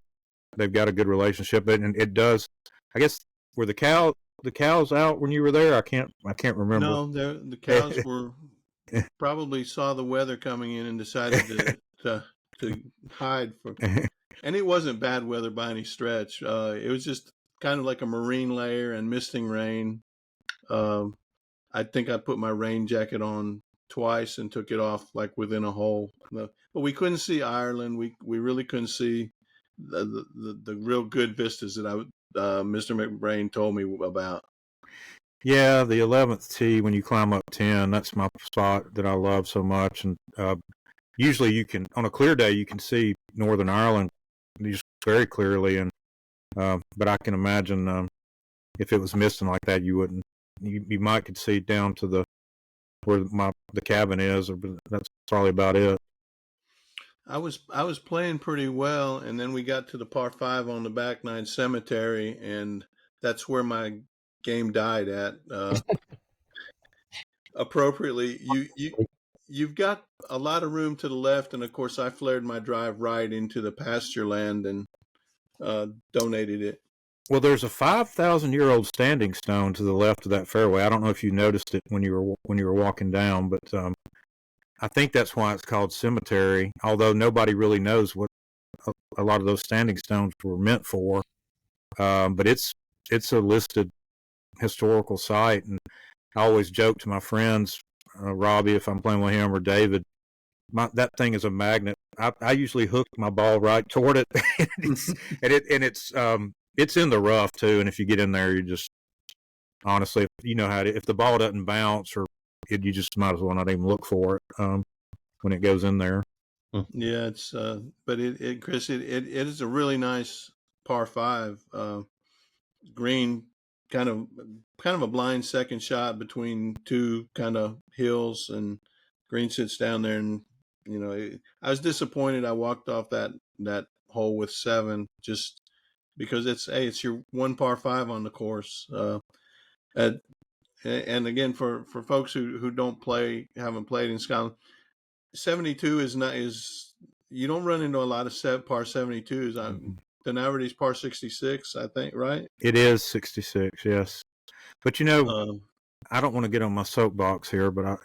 a good relationship, and it does. I guess were the cows out when you were there? I can't remember. No, the cows were probably saw the weather coming in and decided to hide from. And it wasn't bad weather by any stretch. It was just kind of like a marine layer and misting rain. I think I put my rain jacket on twice and took it off like within a hole. But we couldn't see Ireland. We really couldn't see the real good vistas that Mr. McBrain told me about. Yeah, the 11th tee when you climb up 10, that's my spot that I love so much. And usually you can, on a clear day, you can see Northern Ireland just very clearly. And but I can imagine if it was misting like that, you wouldn't. You might could see down to where the cabin is, but that's probably about it. I was playing pretty well, and then we got to the par 5 on the back 9 cemetery, and that's where my game died at. Appropriately, you've got a lot of room to the left, and of course, I flared my drive right into the pasture land and donated it. Well, there's a 5,000-year-old standing stone to the left of that fairway. I don't know if you noticed it when you were walking down, but I think that's why it's called cemetery. Although nobody really knows what a lot of those standing stones were meant for, but it's a listed historical site, and I always joke to my friends, Robbie, if I'm playing with him, or David, that thing is a magnet. I usually hook my ball right toward it, it's in the rough too. And if you get in there, you just honestly, you know if the ball doesn't bounce you just might as well not even look for it when it goes in there. Yeah, it's but Chris, it is a really nice par 5 green, kind of a blind second shot between two kind of hills, and green sits down there, and I was disappointed. I walked off that hole with 7 just because it's your one par 5 on the course. And again, for folks who haven't played in Scotland, 72 is you don't run into a lot of par 72s. Denaverty's par 66, I think, right? It is 66, yes. But I don't want to get on my soapbox here, but I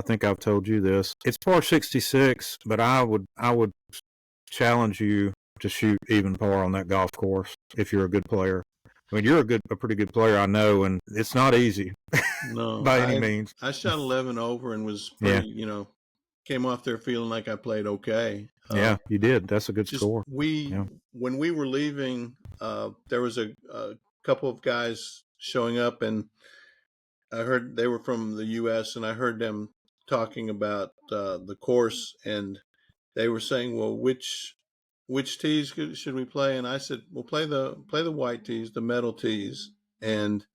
think I've told you this. It's par 66, but I would challenge you to shoot even par on that golf course if you're a good player. I mean, you're a pretty good player, I know, and it's not easy. No, by any means. I shot 11 over and was pretty, came off there feeling like I played okay. Yeah, you did. That's a good score. When we were leaving, there was a couple of guys showing up, and I heard they were from the U.S., and I heard them talking about the course, and they were saying, well, which tees should we play? And I said, well, play the white tees, the metal tees. And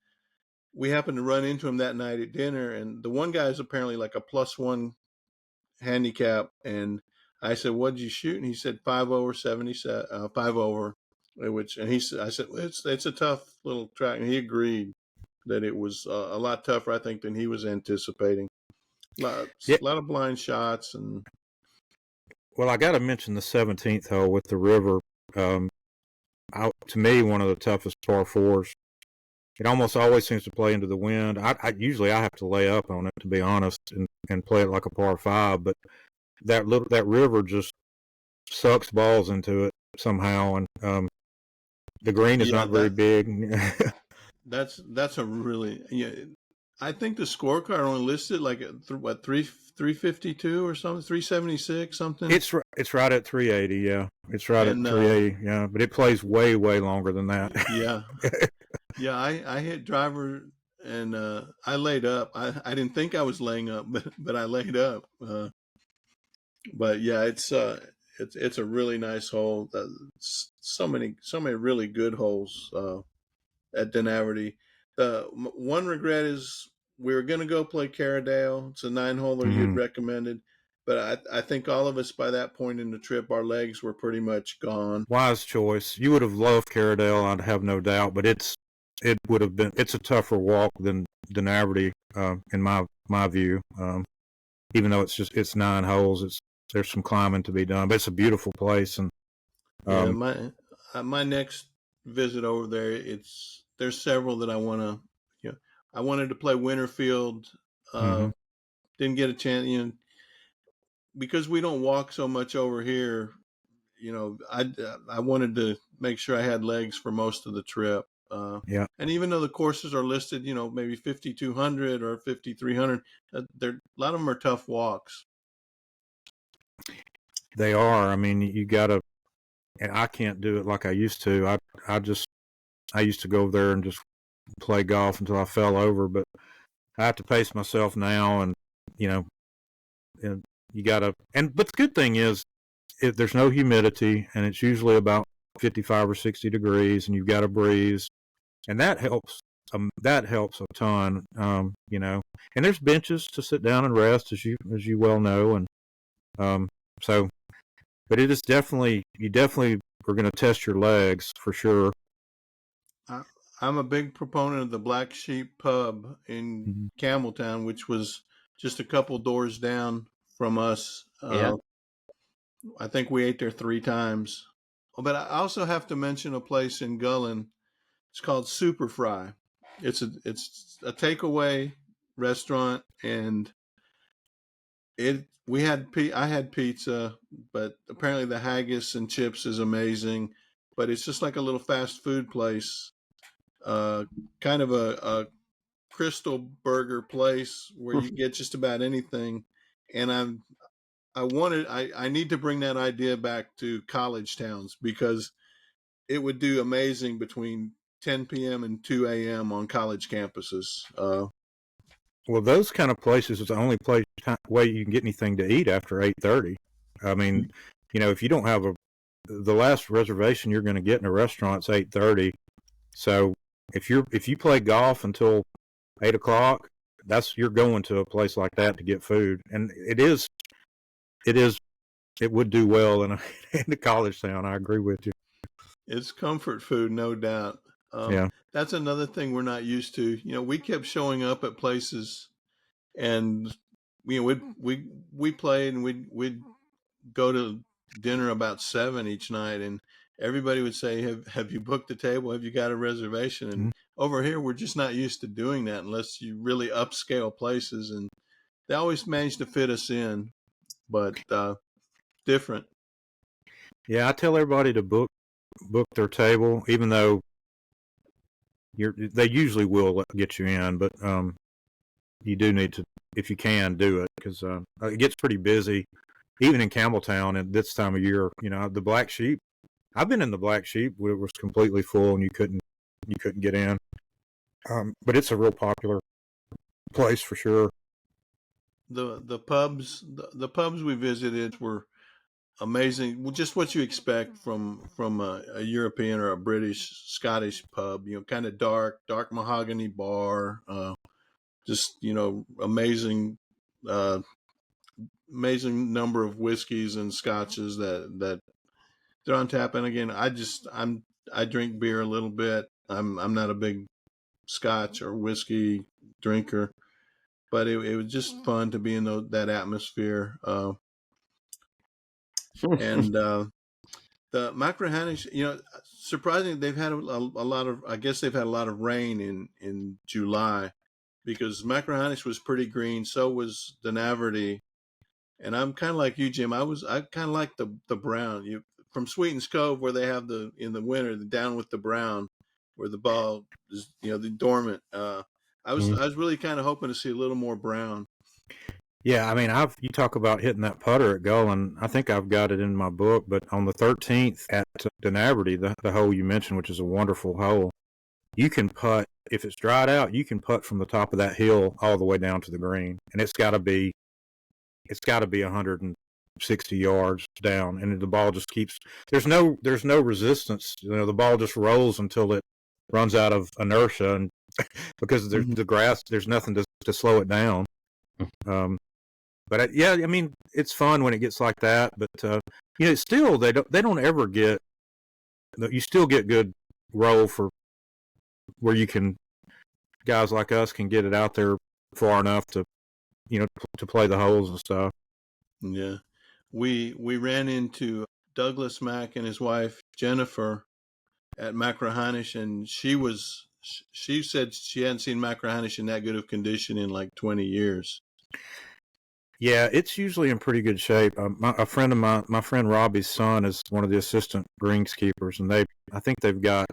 we happened to run into him that night at dinner, and the one guy is apparently like a +1 handicap, and I said, what'd you shoot? And he said 5 over 77, 5 over, I said, well, it's a tough little track, and he agreed that it was a lot tougher, I think, than he was anticipating. A lot of blind shots. And well, I got to mention the 17th hole with the river. To me, one of the toughest par 4s. It almost always seems to play into the wind. Usually I have to lay up on it, to be honest, and play it like a par 5. But that river just sucks balls into it somehow, and the green is not very big. That's a really I think the scorecard only listed like 352 or something, 376 something. It's right at 380. Yeah, it's right at 380. Yeah, but it plays way longer than that. Yeah. Yeah, I hit driver, and I laid up. I didn't think I was laying up, but I laid up. But yeah, it's a really nice hole. So many really good holes at Denaverty. The one regret is we were going to go play Caradale. It's a 9-holer you'd recommended, but I think all of us by that point in the trip, our legs were pretty much gone. Wise choice. You would have loved Caradale, I'd have no doubt, but it's a tougher walk than Denaverty, in my view. Even though it's 9 holes, there's some climbing to be done, but it's a beautiful place. And my next visit over there, there's several that I want to. I wanted to play Winterfield, didn't get a chance. Because we don't walk so much over here. I wanted to make sure I had legs for most of the trip. And even though the courses are listed, maybe 5,200 or 5,300, a lot of them are tough walks. They are. I mean, you gotta, and I can't do it like I used to. I used to go over there and just play golf until I fell over, but I have to pace myself now, and and you gotta. But the good thing is, if there's no humidity, and it's usually about 55 or 60 degrees, and you've got a breeze. And that helps. That helps a ton. And there's benches to sit down and rest, as you well know. And but it is definitely, you definitely are going to test your legs for sure. I'm a big proponent of the Black Sheep Pub in Mm-hmm. Campbelltown, which was just a couple doors down from us. Yeah. I think we ate there 3 times. But I also have to mention a place in Gullen. It's called Super Fry. It's a takeaway restaurant, and I had pizza, but apparently the haggis and chips is amazing. But it's just like a little fast food place, kind of a crystal burger place where you get just about anything. And I need to bring that idea back to college towns, because it would do amazing between 10 p.m. and 2 a.m. on college campuses. Well, those kind of places is the only way you can get anything to eat after 8:30. I mean, if you don't have the last reservation you're going to get in a restaurant's 8:30. So if you play golf until 8 o'clock, you're going to a place like that to get food, and it would do well in a college town. I agree with you. It's comfort food, no doubt. Yeah. That's another thing we're not used to. We kept showing up at places, and we played, and we'd go to dinner about 7 each night, and everybody would say, have you booked a table? Have you got a reservation? And Mm-hmm. over here, we're just not used to doing that unless you really upscale places, and they always manage to fit us in, but different. Yeah, I tell everybody to book their table, even though they usually will get you in, but you do need to, if you can, do it, because it gets pretty busy, even in Campbelltown at this time of year. The Black Sheep. I've been in the Black Sheep where it was completely full and you couldn't get in. But it's a real popular place for sure. The pubs we visited were amazing. Well, just what you expect from a European or a British, Scottish pub. Kind of dark mahogany bar. Just amazing number of whiskeys and scotches that they're on tap. And again, I drink beer a little bit. I'm not a big scotch or whiskey drinker, but it was just fun to be in that atmosphere. And the McRahanish, surprisingly, they've had a lot of, I guess they've had a lot of rain in July, because McRahanish was pretty green. So was Denaverty. And I'm kind of like you, Jim. I kind of like the brown. From Sweetens Cove, where they have in the winter, the down with the brown, where the ball is, the dormant. I was really kind of hoping to see a little more brown. Yeah, I mean, you talk about hitting that putter at Gullen. I think I've got it in my book, but on the 13th at Denaverty, the hole you mentioned, which is a wonderful hole, you can putt, if it's dried out, you can putt from the top of that hill all the way down to the green, and it's got to be 160 yards down, and the ball just keeps. There's no resistance. The ball just rolls until it runs out of inertia, and because there's the grass, there's nothing to slow it down. But yeah, I mean, it's fun when it gets like that. But still they don't ever get. You still get good roll for where you can. Guys like us can get it out there far enough to play the holes and stuff. Yeah, we ran into Douglas Mack and his wife Jennifer at McRahanish, and she said she hadn't seen McRahanish in that good of condition in like 20 years. Yeah, it's usually in pretty good shape. A friend of mine, my friend Robbie's son, is one of the assistant greenskeepers, and I think they've got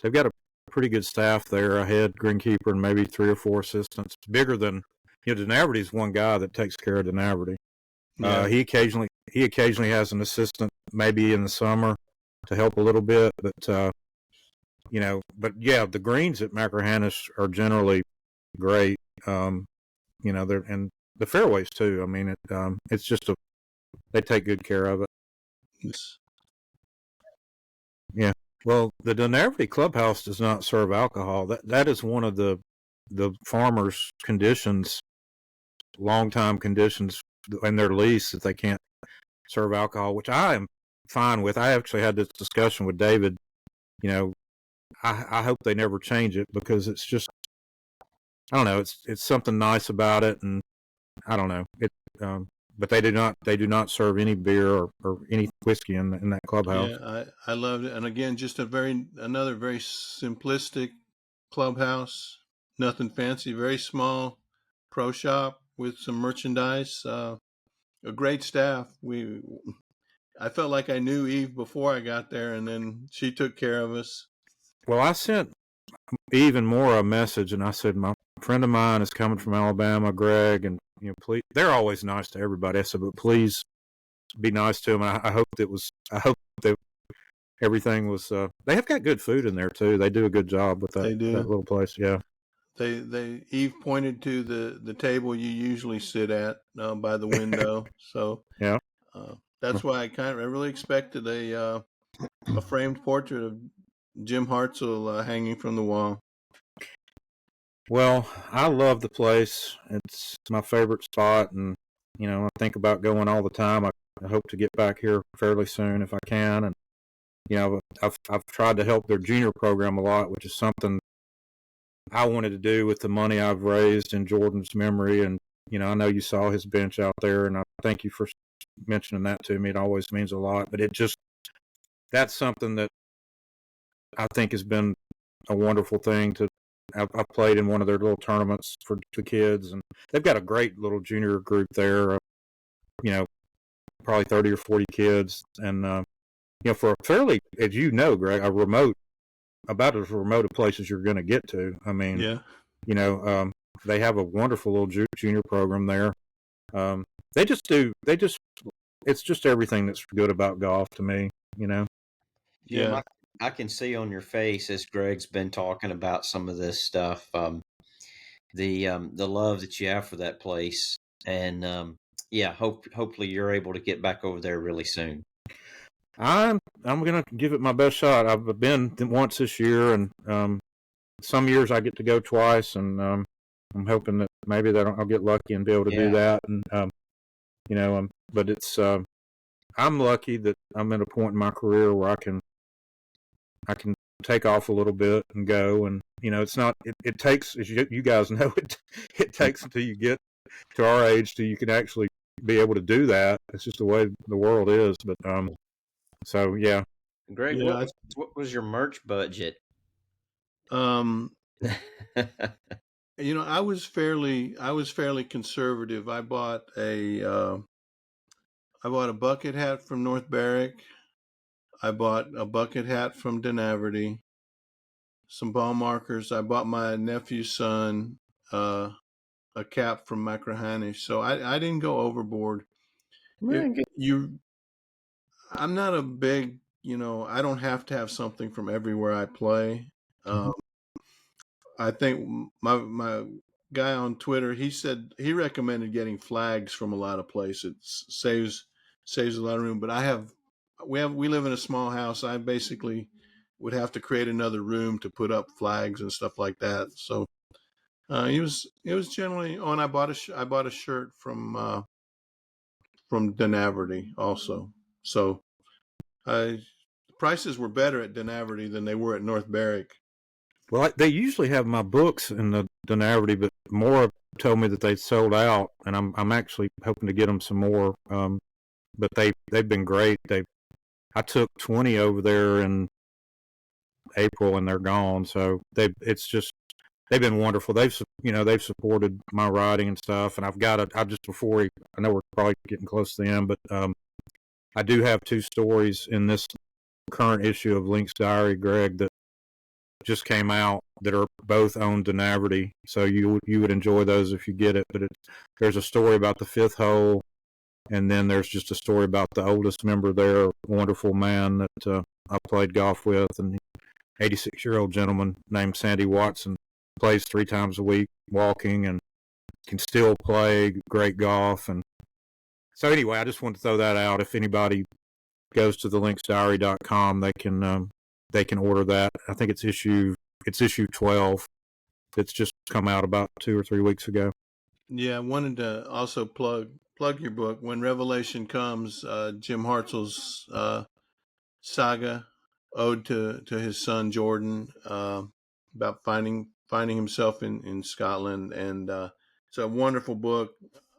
a pretty good staff there, a head greenkeeper and maybe 3 or 4 assistants. Bigger than Denaverty's one guy that takes care of Denaverty. Yeah. He occasionally has an assistant, maybe in the summer, to help a little bit, but but yeah, the greens at McRahanish are generally great. They're, and the fairways too. I mean, it's just they take good care of it. Yes. Yeah. Well, the Denaverty clubhouse does not serve alcohol. That is one of the farmers' conditions, long-time conditions in their lease, that they can't serve alcohol, which I am fine with. I actually had this discussion with David. I hope they never change it because it's just, I don't know, it's something nice about it, and I don't know it. But they do not serve any beer or any whiskey in that clubhouse. Yeah, I loved it, and again, just another very simplistic clubhouse. Nothing fancy, very small pro shop with some merchandise. A great staff. I felt like I knew Eve before I got there, and then she took care of us. Well, I sent even more a message, and I said, my friend of mine is coming from Alabama, Greg, and please, they're always nice to everybody. I said, but please be nice to them. I hope that everything was. They have got good food in there too. They do a good job with that little place. Yeah. Eve pointed to the table you usually sit at by the window. So yeah, that's why I really expected a framed portrait of Jim Hartsell hanging from the wall. Well, I love the place. It's my favorite spot, and I think about going all the time. I hope to get back here fairly soon if I can, and I've tried to help their junior program a lot, which is something I wanted to do with the money I've raised in Jordan's memory. And I know you saw his bench out there, and I thank you for mentioning that to me. It always means a lot, but that's something that I think has been a wonderful thing to. I played in one of their little tournaments for the kids, and they've got a great little junior group there. Probably 30 or 40 kids, and for a fairly, as you know, Greg, about as remote a place as you're going to get to. I mean, yeah, they have a wonderful little junior program there. It's just everything that's good about golf to me. Jim, I can see on your face as Greg's been talking about some of this stuff, the love that you have for that place, and hopefully you're able to get back over there really soon. I'm gonna give it my best shot. I've been once this year, and some years I get to go twice, and I'm hoping that maybe that I'll get lucky and be able to do that. And but it's I'm lucky that I'm at a point in my career where I can take off a little bit and go, and it's not. It takes, as you guys know, it takes until you get to our age till you can actually be able to do that. It's just the way the world is. But so yeah. Greg, what was your merch budget? I was fairly conservative. I bought a bucket hat from North Berwick. I bought a bucket hat from Denaverty, some ball markers. I bought my nephew's son a cap from McRahanish. So I didn't go overboard. I'm not a big, I don't have to have something from everywhere I play. I think my guy on Twitter, he said he recommended getting flags from a lot of places. Saves a lot of room. But we live in a small house. I basically would have to create another room to put up flags and stuff like that. So it was generally on. I bought a shirt from Denaverty also. So the prices were better at Denaverty than they were at North Berwick. Well, they usually have my books in the Denaverty, but Maura told me that they sold out, and I'm actually hoping to get them some more. But they've been great. I took 20 over there in April, and they're gone. So they've been wonderful. They've supported my writing and stuff, and I know we're probably getting close to the end, but I do have 2 stories in this current issue of Link's Diary, Greg, that just came out that are both on Denaverty, so you would enjoy those if you get it. But there's a story about the 5th hole, and then there's just a story about the oldest member there, a wonderful man that I played golf with, and 86-year-old gentleman named Sandy Watson, plays 3 times a week walking and can still play great golf. And so anyway, I just wanted to throw that out. If anybody goes to thelinksdiary.com, they can order that. I think it's issue 12. It's just come out about 2 or 3 weeks ago. Yeah, I wanted to also plug your book, When Revelation Comes, Jim Hartzell's saga ode to his son Jordan, about finding himself in Scotland, and it's a wonderful book.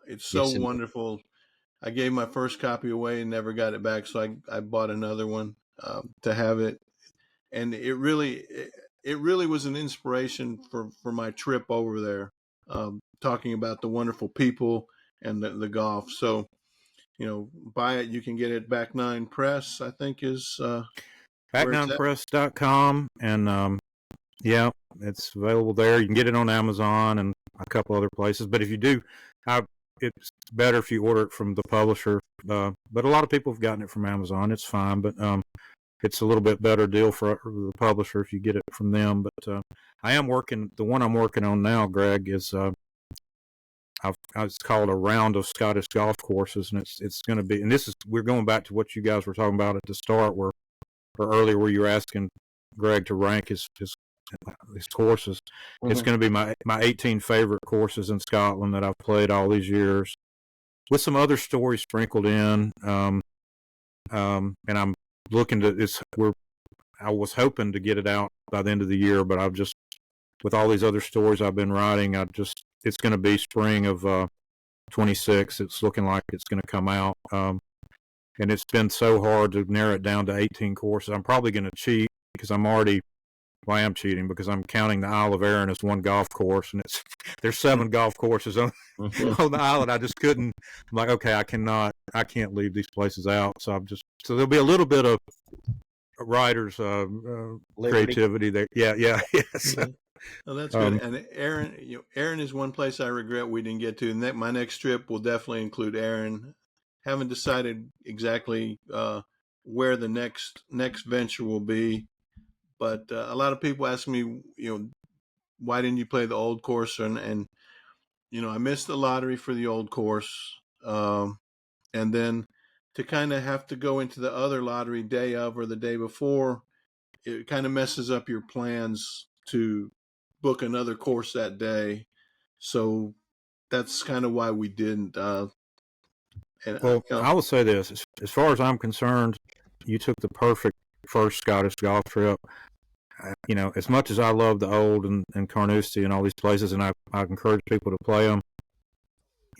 It's so Yes, wonderful. I gave my first copy away and never got it back, so I bought another one to have it, and it really was an inspiration for my trip over there, talking about the wonderful people and the golf. So, buy it. You can get it. Back Nine Press, I think, is where it's at. Back9press.com, and yeah, it's available there. You can get it on Amazon and a couple other places. But if you do, it's better if you order it from the publisher. But a lot of people have gotten it from Amazon. It's fine, but it's a little bit better deal for the publisher if you get it from them. But the one I'm working on now, Greg, is it's called A Round of Scottish Golf Courses, and it's going to be, and we're going back to what you guys were talking about at the start, or earlier, where you were asking Greg to rank his courses. Mm-hmm. It's going to be my 18 favorite courses in Scotland that I've played all these years, with some other stories sprinkled in. And I'm looking to this. I was hoping to get it out by the end of the year, but I've just, with all these other stories I've been writing, it's going to be spring of 26. It's looking like it's going to come out. And it's been so hard to narrow it down to 18 courses. I'm probably going to cheat because I am cheating because I'm counting the Isle of Arran as one golf course, and there's 7 golf courses on the island. I just couldn't. I'm like, okay, I can't leave these places out. So so there'll be a little bit of writers' creativity there. Yeah. Yes. Mm-hmm. Oh, that's good. And Arran is one place I regret we didn't get to. And my next trip will definitely include Arran. Haven't decided exactly where the next venture will be, but a lot of people ask me, why didn't you play the old course? And I missed the lottery for the old course, and then to kind of have to go into the other lottery day of or the day before, it kind of messes up your plans to book another course that day. So that's kind of why we didn't. I will say this: as far as I'm concerned, you took the perfect first Scottish golf trip. As much as I love the Old and Carnoustie and all these places, and I encourage people to play them,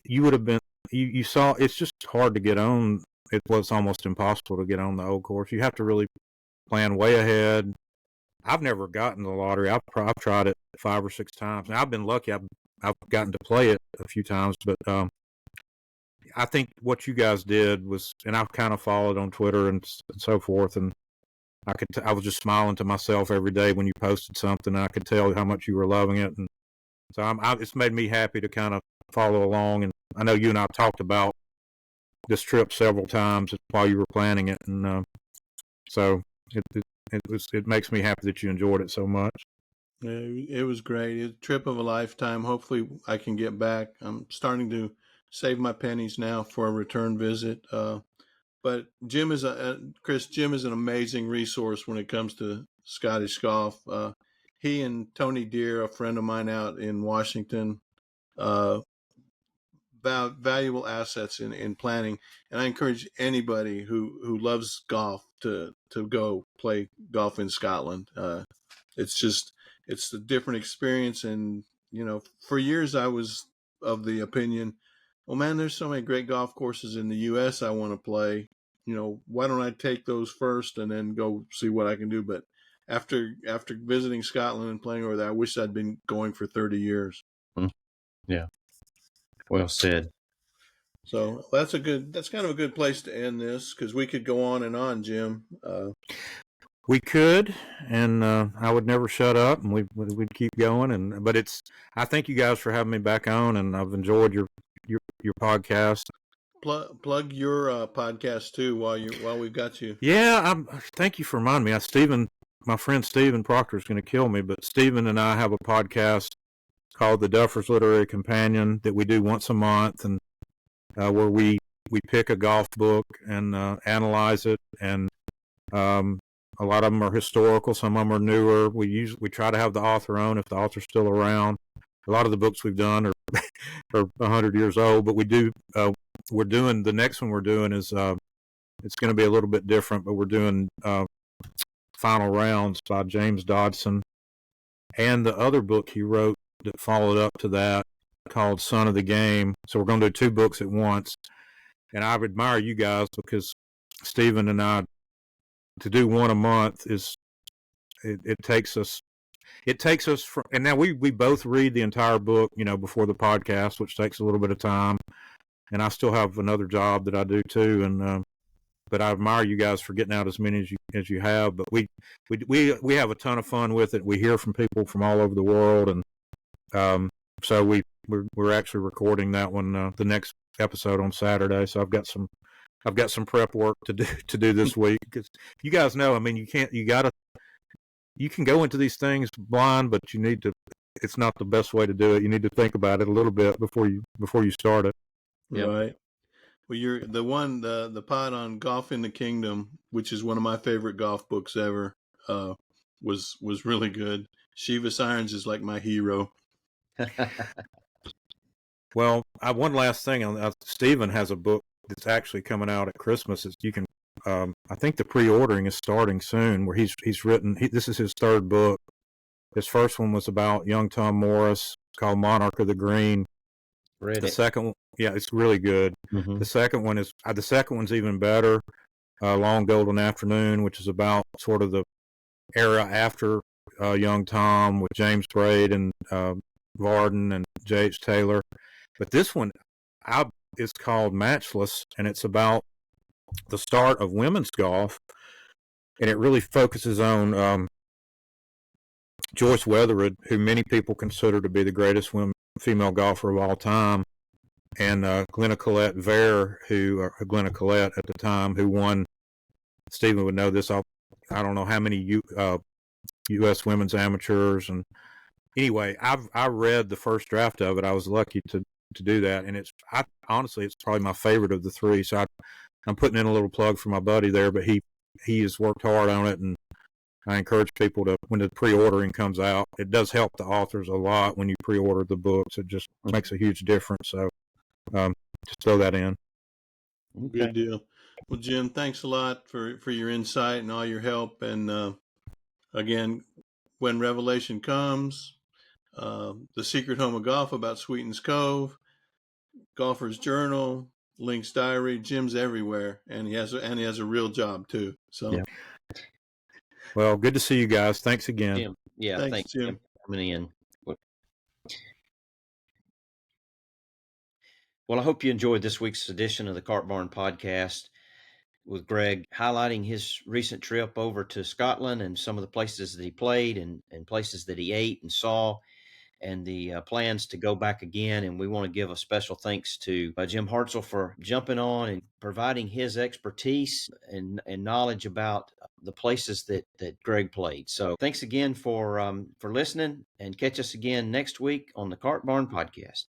you would have been. You saw it's just hard to get on. It was almost impossible to get on the old course. You have to really plan way ahead. I've never gotten the lottery. I've tried it 5 or 6 times. Now I've been lucky. I've gotten to play it a few times, but I think what you guys did was, and I've kind of followed on Twitter and so forth, and I was just smiling to myself every day when you posted something, and I could tell how much you were loving it, and so it's made me happy to kind of follow along. And I know you and I talked about this trip several times while you were planning it, and so it makes me happy that you enjoyed it so much. Yeah, it was great. It's a trip of a lifetime. Hopefully, I can get back. I'm starting to save my pennies now for a return visit. But Jim is an amazing resource when it comes to Scottish golf. He and Tony Deere, a friend of mine out in Washington, valuable assets in planning. And I encourage anybody who loves golf to go play golf in Scotland. It's a different experience. And, for years I was of the opinion, oh man, there's so many great golf courses in the U.S. I want to play. Why don't I take those first and then go see what I can do? But after visiting Scotland and playing over there, I wish I'd been going for 30 years. Yeah. Well said. So that's kind of a good place to end this, because we could go on and on, Jim. We could, and I would never shut up, and we'd keep going. But I thank you guys for having me back on, and I've enjoyed your podcast. Plug your podcast too while we've got you. Yeah, thank you for reminding me. My friend Stephen Proctor is going to kill me, but Stephen and I have a podcast called The Duffer's Literary Companion that we do once a month, and where we pick a golf book and analyze it, and a lot of them are historical, some of them are newer. We try to have the author on if the author's still around. A lot of the books we've done are 100 years old, but we're doing the next one we're doing is it's going to be a little bit different, but we're doing Final Rounds by James Dodson, and the other book he wrote that followed up to that called Son of the Game. So we're going to do 2 books at once. And I admire you guys because Stephen and I, to do one a month it takes us from, and now we both read the entire book, before the podcast, which takes a little bit of time. And I still have another job that I do too. And, but I admire you guys for getting out as many as you have. But we have a ton of fun with it. We hear from people from all over the world, and so we're actually recording that one, the next episode on Saturday. So I've got some prep work to do this week, because you guys know, I mean, you can go into these things blind, but it's not the best way to do it. You need to think about it a little bit before you start it. Yep. Right. Well, you're the pod on Golf in the Kingdom, which is one of my favorite golf books ever, was really good. Chivas Irons is like my hero. Well, one last thing. Stephen has a book that's actually coming out at Christmas. You can, I think the pre-ordering is starting soon, where he's written. This is his 3rd book. His first one was about young Tom Morris, called Monarch of the Green. Read the it. second one, yeah, it's really good. Mm-hmm. The second one's even better. Long Golden Afternoon, which is about sort of the era after young Tom, with James Braid and Varden and J.H. Taylor. But this one is called Matchless, and it's about the start of women's golf, and it really focuses on Joyce Weatherwood, who many people consider to be the greatest female golfer of all time, and Glenna Collette Vare, Glenna Collette at the time, who won. Stephen would know this. I don't know how many U.S. women's amateurs, and anyway, I read the first draft of it. I was lucky to do that, and honestly it's probably my favorite of the 3. So I'm putting in a little plug for my buddy there, but he has worked hard on it, and I encourage people to, when the pre-ordering comes out, it does help the authors a lot when you pre-order the books. It just makes a huge difference. So just throw that in. Okay. Good deal. Well, Jim, thanks a lot for your insight and all your help. And again, when Revelation comes, The Secret Home of Golf about Sweetens Cove, Golfer's Journal, Link's Diary, Jim's everywhere, and he has a real job too. So. Yeah. Well, good to see you guys. Thanks again. Jim. Yeah, thanks Jim, for coming in. Well, I hope you enjoyed this week's edition of the Cart Barn Podcast with Gregg, highlighting his recent trip over to Scotland and some of the places that he played and places that he ate and saw, and the plans to go back again. And we want to give a special thanks to Jim Hartsell for jumping on and providing his expertise and knowledge about the places that Gregg played. So thanks again for listening, and catch us again next week on the Cart Barn Podcast.